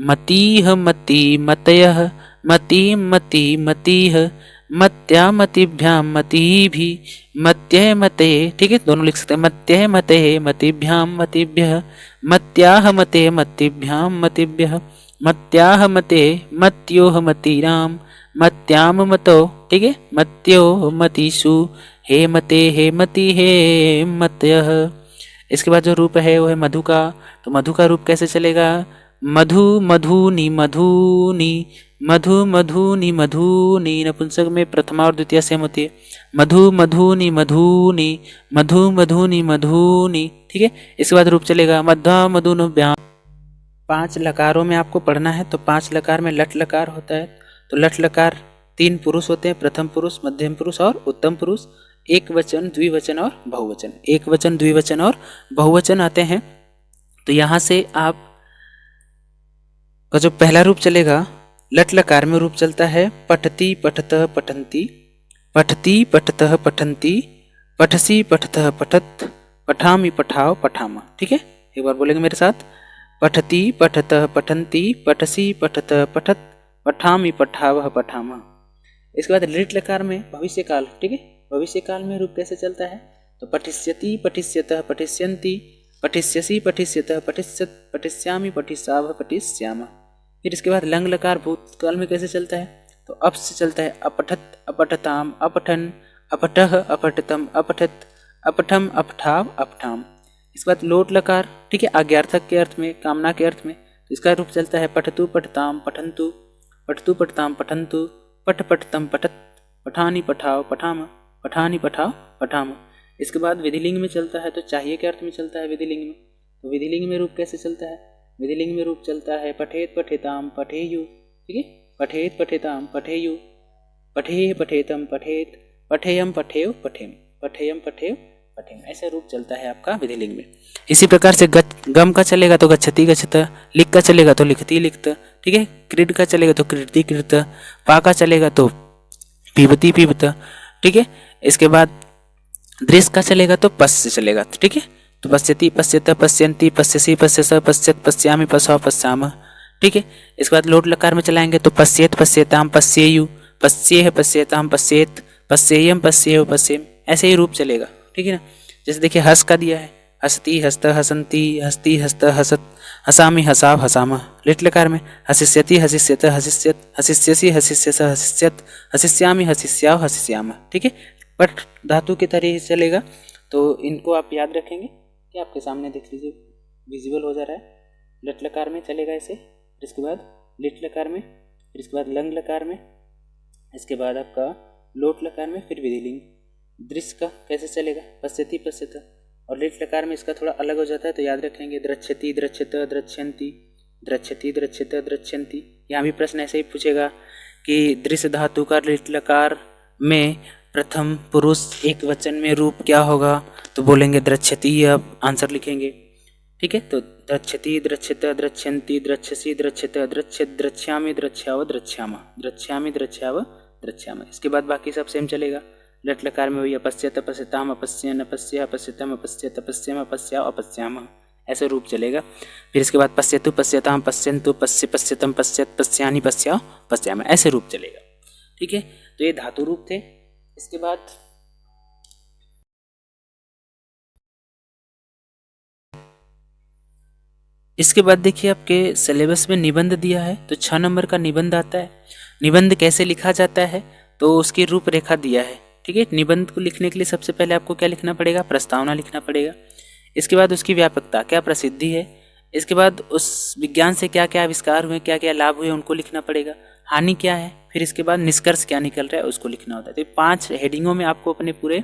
मतीह मति मतयः, मतिम मति मतिः, मत्या मतिभ्याम मतिभि, मत्यः मते। ठीक है, दोनों लिख सकते हैं। मत्यः मते मतिभ्याम मतिभ्यः, मत्याह मते मतिभ्याम मतिभ्यः, मत्याह मते मत्योः मतीनाम, मत्याम मतो। ठीक है, मत्यो मतीषु, हे मते हे मति हे मतयः। इसके बाद जो रूप है वो है मधु का। तो मधु का रूप कैसे चलेगा? मधु मधुनी मधुनी, मधु मधुनी मधुनी। नपुंसक में प्रथमा और द्वितीय सेम होती है। मधु मधुनी मधुनी, मधु मधुनी मधुनी। ठीक है, इसके बाद रूप चलेगा मध्वा मधुनुभ्याम। 5 लकारों में आपको पढ़ना है। तो 5 लकार में लट लकार होता है। तो लट लकार 3 पुरुष होते हैं, प्रथम पुरुष, मध्यम पुरुष और उत्तम पुरुष। एक वचन, द्विवचन और बहुवचन, एक वचन, द्विवचन और बहुवचन आते हैं। तो यहाँ से आप का जो पहला रूप चलेगा, लट लकार में रूप चलता है पठति पठतः पठन्ति, पठति पठतः पठन्ति, पठसी पठतः पठत, पठामि पठाओ पठामा। ठीक है, एक बार बोलेंगे मेरे साथ। पठति पठतः पठन्ति, पठसी पठतः पठत, पठामि पठावः पठामा। इसके बाद लिट लकार में भविष्य काल। ठीक है, भविष्य काल में रूप कैसे चलता है? तो पठिष्यति पठिष्यतः पठिष्यन्ति, पठिष्यसि पठिष्यतः पठिष्यत, पठिष्यामि पठिष्यावः पठिष्यामः। फिर इसके बाद लंग लकार भूतकाल में कैसे चलता है? तो अप से चलता है अपठत अपठताम अपठन, अपठः अपठतम अपठत, अपठम अपठाव अपठाम। इसके बाद लोट लकार। ठीक है, आज्ञार्थक के अर्थ में, कामना के अर्थ में। तो इसका रूप चलता है पठतु पठताम पठन्तु, पठतु पठताम पठन्तु, पठ पठतम पठत, पठानी पठाओ पठाम, पठानी पठाओ पठाम। इसके बाद विधिलिंग में चलता है। तो चाहिए के अर्थ में चलता है विधिलिंग में। तो विधिलिंग में रूप कैसे चलता है? विधिलिंग में रूप चलता है पठेत पठेताम पठेयु। ठीक है, पठेत पठेताम पठेयु, पठेय पठेतम पठेत, पठेयम पठेव पठेम, पठेयम पठेव पठेम। ऐसे रूप चलता है आपका विधिलिंग में। इसी प्रकार से गम का चलेगा तो गच्छति गच्छत, लिख का चलेगा तो लिखती लिखत। ठीक है, क्रीड का चलेगा तो क्रीडति क्रीडत, पा का चलेगा तो पीबती पीबत। ठीक है, इसके बाद दृश्य का चलेगा तो पस से चलेगा। ठीक है, तो पश्यति पश्यत पश्यन्ति, पश्यसि पश्यस, पश्यत पश्यामि पश्याव पश्यामः। ठीक है, इसके बाद लोट लकार में चलाएंगे तो पश्येत पश्येताम पश्येयु, पश्येह पश्येताम पश्येत, पश्येयम पश्येह पश्येम, ऐसे ही रूप चलेगा। ठीक है ना। जैसे देखिए हस का दिया है, हसती हस्त हसंती, हस्ती हस्त हसत, हसामी हसाव हसामा। लिट लकार में हसिष्यति हसिष्यत हसिष्यत, हसिष्यसि हसिष्यस हसिष्यत, हसिष्यामि हसिष्याव हसिष्याम। ठीक है, पट धातु की तरह ही चलेगा। तो इनको आप याद रखेंगे कि आपके सामने देख लीजिए विजिबल हो जा रहा है। लट लकार में चलेगा ऐसे, फिर इसके बाद लिट लकार में, फिर इसके बाद लंग लकार में, इसके बाद आपका लोट लकार में, फिर विधिलिंग। दृश्य का कैसे चलेगा, पश्यति पश्यत, और लिट लकार में इसका थोड़ा अलग हो जाता है, तो याद रखेंगे द्रच्छति द्रच्छत द्रच्छन्ति, द्रच्छति द्रच्छत द्रच्छन्ति। यहाँ भी प्रश्न ऐसे ही पूछेगा कि दृश्य धातु का लिट लकार में प्रथम पुरुष एक वचन में रूप क्या होगा, तो बोलेंगे द्रच्छति, आप आंसर लिखेंगे। ठीक है, तो द्रच्छति द्रच्छत द्रच्छन्ति, द्रच्छसि द्रच्छत द्रच्छत, द्रक्ष्यामि द्रक्ष्याव द्रक्ष्याम, द्रक्ष्यामि द्रक्ष्याव द्रक्ष्याम। इसके बाद बाकी सब सेम चलेगा। लट लकार में वही अपश्यत अपश्यताम अपश्यन अपश्य अपश्यतम अपश्यत अपश्यम अपश्याव अपश्याम, ऐसे रूप चलेगा। फिर इसके बाद पश्यतु पश्यताम पश्यन्तु पश्य पश्यतम पश्यत पश्यानि पश्याव पश्याम, ऐसे रूप चलेगा। ठीक है, तो ये धातु रूप थे। इसके बाद देखिए आपके सिलेबस में निबंध दिया है, तो 6 नंबर का निबंध आता है। निबंध कैसे लिखा जाता है, तो उसकी रूपरेखा दिया है। ठीक है, निबंध को लिखने के लिए सबसे पहले आपको क्या लिखना पड़ेगा, प्रस्तावना लिखना पड़ेगा। इसके बाद उसकी व्यापकता, क्या प्रसिद्धि है। इसके बाद उस विज्ञान से क्या क्या आविष्कार हुए, क्या क्या लाभ हुए, उनको लिखना पड़ेगा। हानि क्या है, फिर इसके बाद निष्कर्ष क्या निकल रहा है, उसको लिखना होता है। तो 5 हेडिंगों में आपको अपने पूरे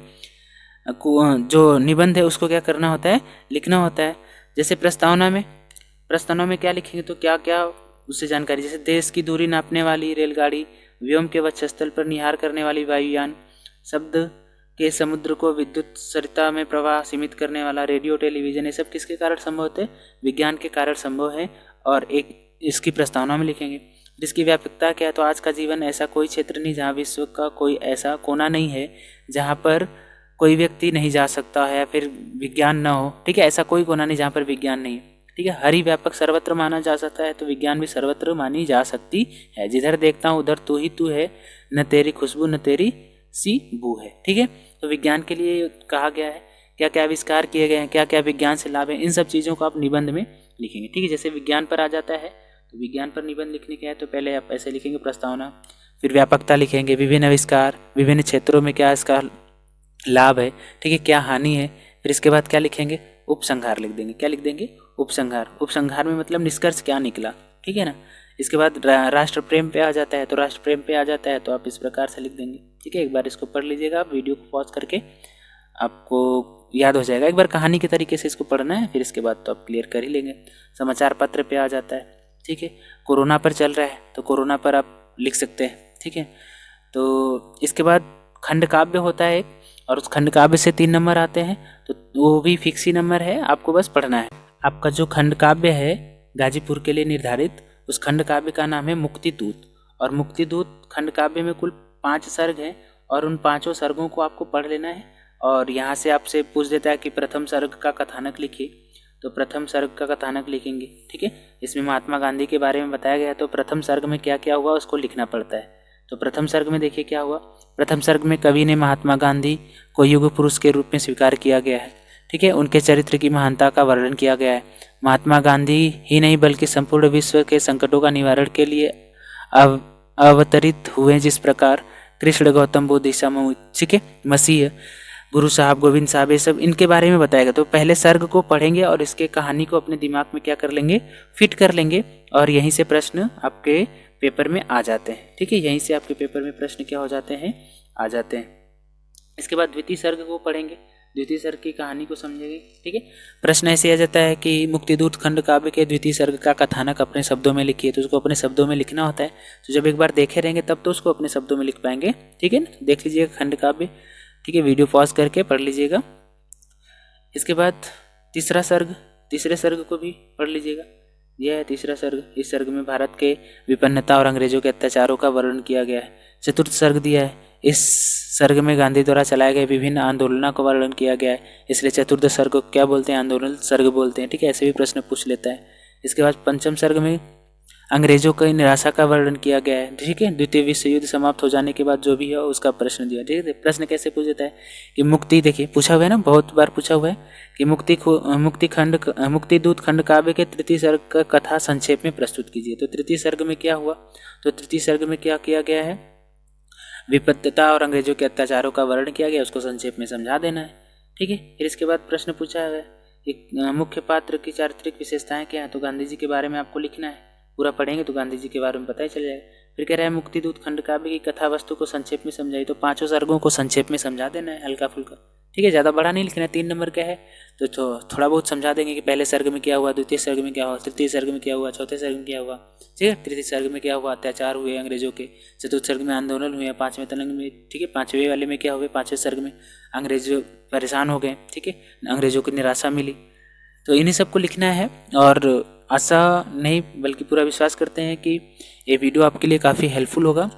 जो निबंध है उसको क्या करना होता है, लिखना होता है। जैसे प्रस्तावना में क्या लिखेंगे, तो क्या क्या उससे जानकारी, जैसे देश की दूरी नापने वाली रेलगाड़ी, व्योम के वक्षस्थल पर निहार करने वाली वायुयान, शब्द के समुद्र को विद्युत सरिता में प्रवाह सीमित करने वाला रेडियो टेलीविजन, ये सब किसके कारण संभव होते, विज्ञान के कारण संभव है। और एक इसकी प्रस्तावना में लिखेंगे। जिसकी व्यापकता क्या है, तो आज का जीवन ऐसा कोई क्षेत्र नहीं जहाँ विश्व का कोई ऐसा कोना नहीं है जहाँ पर कोई व्यक्ति नहीं जा सकता है या फिर विज्ञान न हो। ठीक है, ऐसा कोई कोना नहीं जहाँ पर विज्ञान नहीं है। ठीक है, हरि व्यापक सर्वत्र माना जा सकता है, तो विज्ञान भी सर्वत्र मानी जा सकती है। जिधर देखता हूँ उधर तू ही तू है, न तेरी खुशबू न तेरी सी बू है। ठीक है, तो विज्ञान के लिए कहा गया है, क्या क्या आविष्कार किए गए हैं, क्या क्या विज्ञान से लाभ है, इन सब चीज़ों को आप निबंध में लिखेंगे। ठीक है, जैसे विज्ञान पर आ जाता है, तो विज्ञान पर निबंध लिखने के है तो पहले आप ऐसे लिखेंगे प्रस्तावना, फिर व्यापकता लिखेंगे, विभिन्न आविष्कार, विभिन्न क्षेत्रों में क्या इसका लाभ है। ठीक है, क्या हानि है। फिर इसके बाद क्या लिखेंगे, उपसंहार लिख देंगे। क्या लिख देंगे, उपसंहार। उपसंहार में मतलब निष्कर्ष क्या निकला। ठीक है ना। इसके बाद राष्ट्र प्रेम पे आ जाता है, तो राष्ट्र प्रेम पे आ जाता है तो आप इस प्रकार से लिख देंगे। ठीक है, एक बार इसको पढ़ लीजिएगा, आप वीडियो को पॉज करके, आपको याद हो जाएगा। एक बार कहानी के तरीके से इसको पढ़ना है, फिर इसके बाद तो आप क्लियर कर ही लेंगे। समाचार पत्र पे आ जाता है। ठीक है, कोरोना पर चल रहा है तो कोरोना पर आप लिख सकते हैं। ठीक है, तो इसके बाद खंड काव्य होता है एक, और उस खंड काव्य से 3 नंबर आते हैं, तो वो भी फिक्स ही नंबर है, आपको बस पढ़ना है। आपका जो खंड काव्य है गाजीपुर के लिए निर्धारित, उस खंड काव्य का नाम है मुक्तिदूत। और मुक्तिदूत खंड काव्य में कुल 5 सर्ग हैं, और उन 5 सर्गों को आपको पढ़ लेना है। और यहाँ से आपसे पूछ देता है कि प्रथम सर्ग का कथानक लिखिए, तो प्रथम सर्ग का कथानक लिखेंगे। ठीक है, इसमें महात्मा गांधी के बारे में बताया गया है, तो प्रथम सर्ग में क्या क्या हुआ उसको लिखना पड़ता है। तो प्रथम सर्ग में देखिए क्या हुआ। प्रथम सर्ग में कवि ने महात्मा गांधी को युग पुरुष के रूप में स्वीकार किया गया है। ठीक है, उनके चरित्र की महानता का वर्णन किया गया है। महात्मा गांधी ही नहीं बल्कि संपूर्ण विश्व के संकटों का निवारण के लिए अवतरित हुए, जिस प्रकार कृष्ण, गौतम बुद्ध, ईसा मसीह, गुरु साहब, गोविंद साहब, ये सब इनके बारे में बताएगा। तो पहले सर्ग को पढ़ेंगे और इसके कहानी को अपने दिमाग में क्या कर लेंगे, फिट कर लेंगे, और यहीं से प्रश्न आपके पेपर में आ जाते हैं। ठीक है, यहीं से आपके पेपर में प्रश्न क्या हो जाते हैं, आ जाते हैं। इसके बाद द्वितीय सर्ग को पढ़ेंगे, द्वितीय सर्ग की कहानी को समझेंगे। ठीक है, प्रश्न ऐसे आ जाता है कि मुक्तिदूत खंड काव्य के द्वितीय सर्ग का कथानक अपने शब्दों में लिखिए, तो उसको अपने शब्दों में लिखना होता है। तो जब एक बार देखे रहेंगे तब तो उसको अपने शब्दों में लिख पाएंगे। ठीक है ना, देख लीजिएगा खंड काव्य। ठीक है, वीडियो पॉज करके पढ़ लीजिएगा। इसके बाद तीसरा सर्ग, तीसरे सर्ग को भी पढ़ लीजिएगा। यह है तीसरा सर्ग। इस सर्ग में भारत के विपन्नता और अंग्रेजों के अत्याचारों का वर्णन किया गया है। चतुर्थ सर्ग दिया है, इस सर्ग में गांधी द्वारा चलाए गए विभिन्न आंदोलनों का वर्णन किया गया है, इसलिए चतुर्थ सर्ग को क्या बोलते हैं, आंदोलन सर्ग बोलते हैं। ठीक है, ऐसे भी प्रश्न पूछ लेता है। इसके बाद पंचम सर्ग में अंग्रेजों की निराशा का वर्णन किया गया है। ठीक है, द्वितीय विश्व युद्ध समाप्त हो जाने के बाद जो भी है उसका प्रश्न दिया। ठीक है, प्रश्न कैसे पूछ देता है कि मुक्ति, देखिए पूछा हुआ है ना, बहुत बार पूछा हुआ है कि मुक्ति दूत खंड काव्य के तृतीय सर्ग का कथा संक्षेप में प्रस्तुत कीजिए। तो तृतीय सर्ग में क्या हुआ, तो तृतीय सर्ग में क्या किया गया है, विपत्तता और अंग्रेजों के अत्याचारों का वर्णन किया गया, उसको संक्षेप में समझा देना है। ठीक है, फिर इसके बाद प्रश्न पूछा है एक मुख्य पात्र की चारित्रिक विशेषताएं क्या है, तो गांधी जी के बारे में आपको लिखना है। पूरा पढ़ेंगे तो गांधी जी के बारे में पता ही चल जाएगा। फिर कह रहा है मुक्तिदूत खंड काव्य की कथा वस्तु को संक्षेप में समझाई, तो 5 सर्गों को संक्षेप में समझा देना है, हल्का फुल्का। ठीक है, ज़्यादा बड़ा नहीं लिखना है, 3 नंबर का है तो थोड़ा बहुत समझा देंगे कि पहले सर्ग में क्या हुआ, द्वितीय सर्ग में क्या हुआ, तृतीय सर्ग में क्या हुआ, चौथे सर्ग में क्या हुआ। ठीक है, तृतीय सर्ग में क्या हुआ, अत्याचार हुए अंग्रेजों के, चतुर्थ सर्ग में आंदोलन हुए, 5वें तलंग में, ठीक है, 5वें वाले में क्या हुए, 5वें सर्ग में अंग्रेज परेशान हो गए। ठीक है, अंग्रेजों को निराशा मिली, तो इन्हीं सबको लिखना है। और आशा नहीं बल्कि पूरा विश्वास करते हैं कि ये वीडियो आपके लिए काफ़ी हेल्पफुल होगा,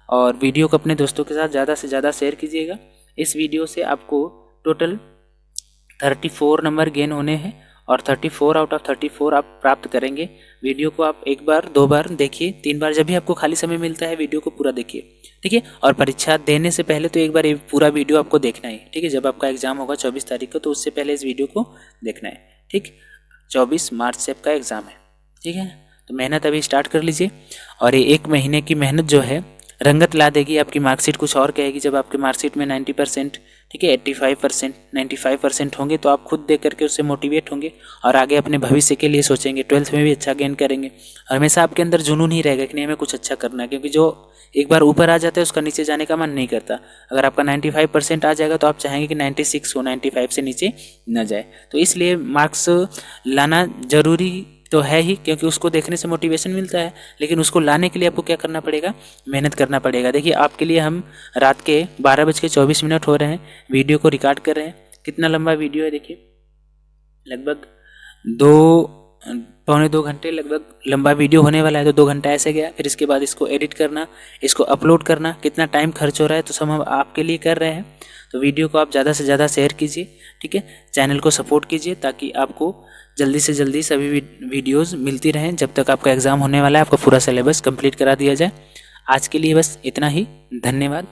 और वीडियो को अपने दोस्तों के साथ ज़्यादा से ज़्यादा शेयर कीजिएगा। इस वीडियो से आपको टोटल 34 नंबर गेन होने हैं और 34 आउट ऑफ 34 आप प्राप्त करेंगे। वीडियो को आप 1 बार 2 बार देखिए, 3 बार, जब भी आपको खाली समय मिलता है वीडियो को पूरा देखिए। ठीक है, और परीक्षा देने से पहले तो एक बार ये पूरा वीडियो आपको देखना है। ठीक है, जब आपका एग्जाम होगा 24 तारीख को, तो उससे पहले इस वीडियो को देखना है। ठीक, 24 मार्च से आपका एग्ज़ाम है। ठीक है, तो मेहनत अभी स्टार्ट कर लीजिए, और ये 1 महीने की मेहनत जो है रंगत ला देगी। आपकी मार्कशीट कुछ और कहेगी। जब आपकी मार्कशीट में 90%, ठीक है, 85%, 95% होंगे तो आप खुद देख करके उससे मोटिवेट होंगे और आगे अपने भविष्य के लिए सोचेंगे। 12th में भी अच्छा गेन करेंगे। हमेशा आपके अंदर जुनून ही रहेगा कि नहीं हमें कुछ अच्छा करना है, क्योंकि जो एक बार ऊपर आ जाता है उसका नीचे जाने का मन नहीं करता। अगर आपका 95% आ जाएगा तो आप चाहेंगे कि 96 हो, 95 से नीचे न जाए। तो इसलिए मार्क्स लाना ज़रूरी तो है ही, क्योंकि उसको देखने से मोटिवेशन मिलता है, लेकिन उसको लाने के लिए आपको क्या करना पड़ेगा, मेहनत करना पड़ेगा। देखिए आपके लिए हम रात के 12:24 हो रहे हैं, वीडियो को रिकॉर्ड कर रहे हैं। कितना लंबा वीडियो है देखिए, लगभग 2-पौने 2 घंटे लगभग लंबा वीडियो होने वाला है। तो 2 घंटा ऐसे गया, फिर इसके बाद इसको एडिट करना, इसको अपलोड करना, कितना टाइम खर्च हो रहा है, तो सब हम आपके लिए कर रहे हैं। तो वीडियो को आप ज़्यादा से ज़्यादा शेयर कीजिए। ठीक है, चैनल को सपोर्ट कीजिए ताकि आपको जल्दी से जल्दी सभी वीडियोस मिलती रहें। जब तक आपका एग्ज़ाम होने वाला है आपको पूरा सिलेबस कंप्लीट करा दिया जाए। आज के लिए बस इतना ही, धन्यवाद।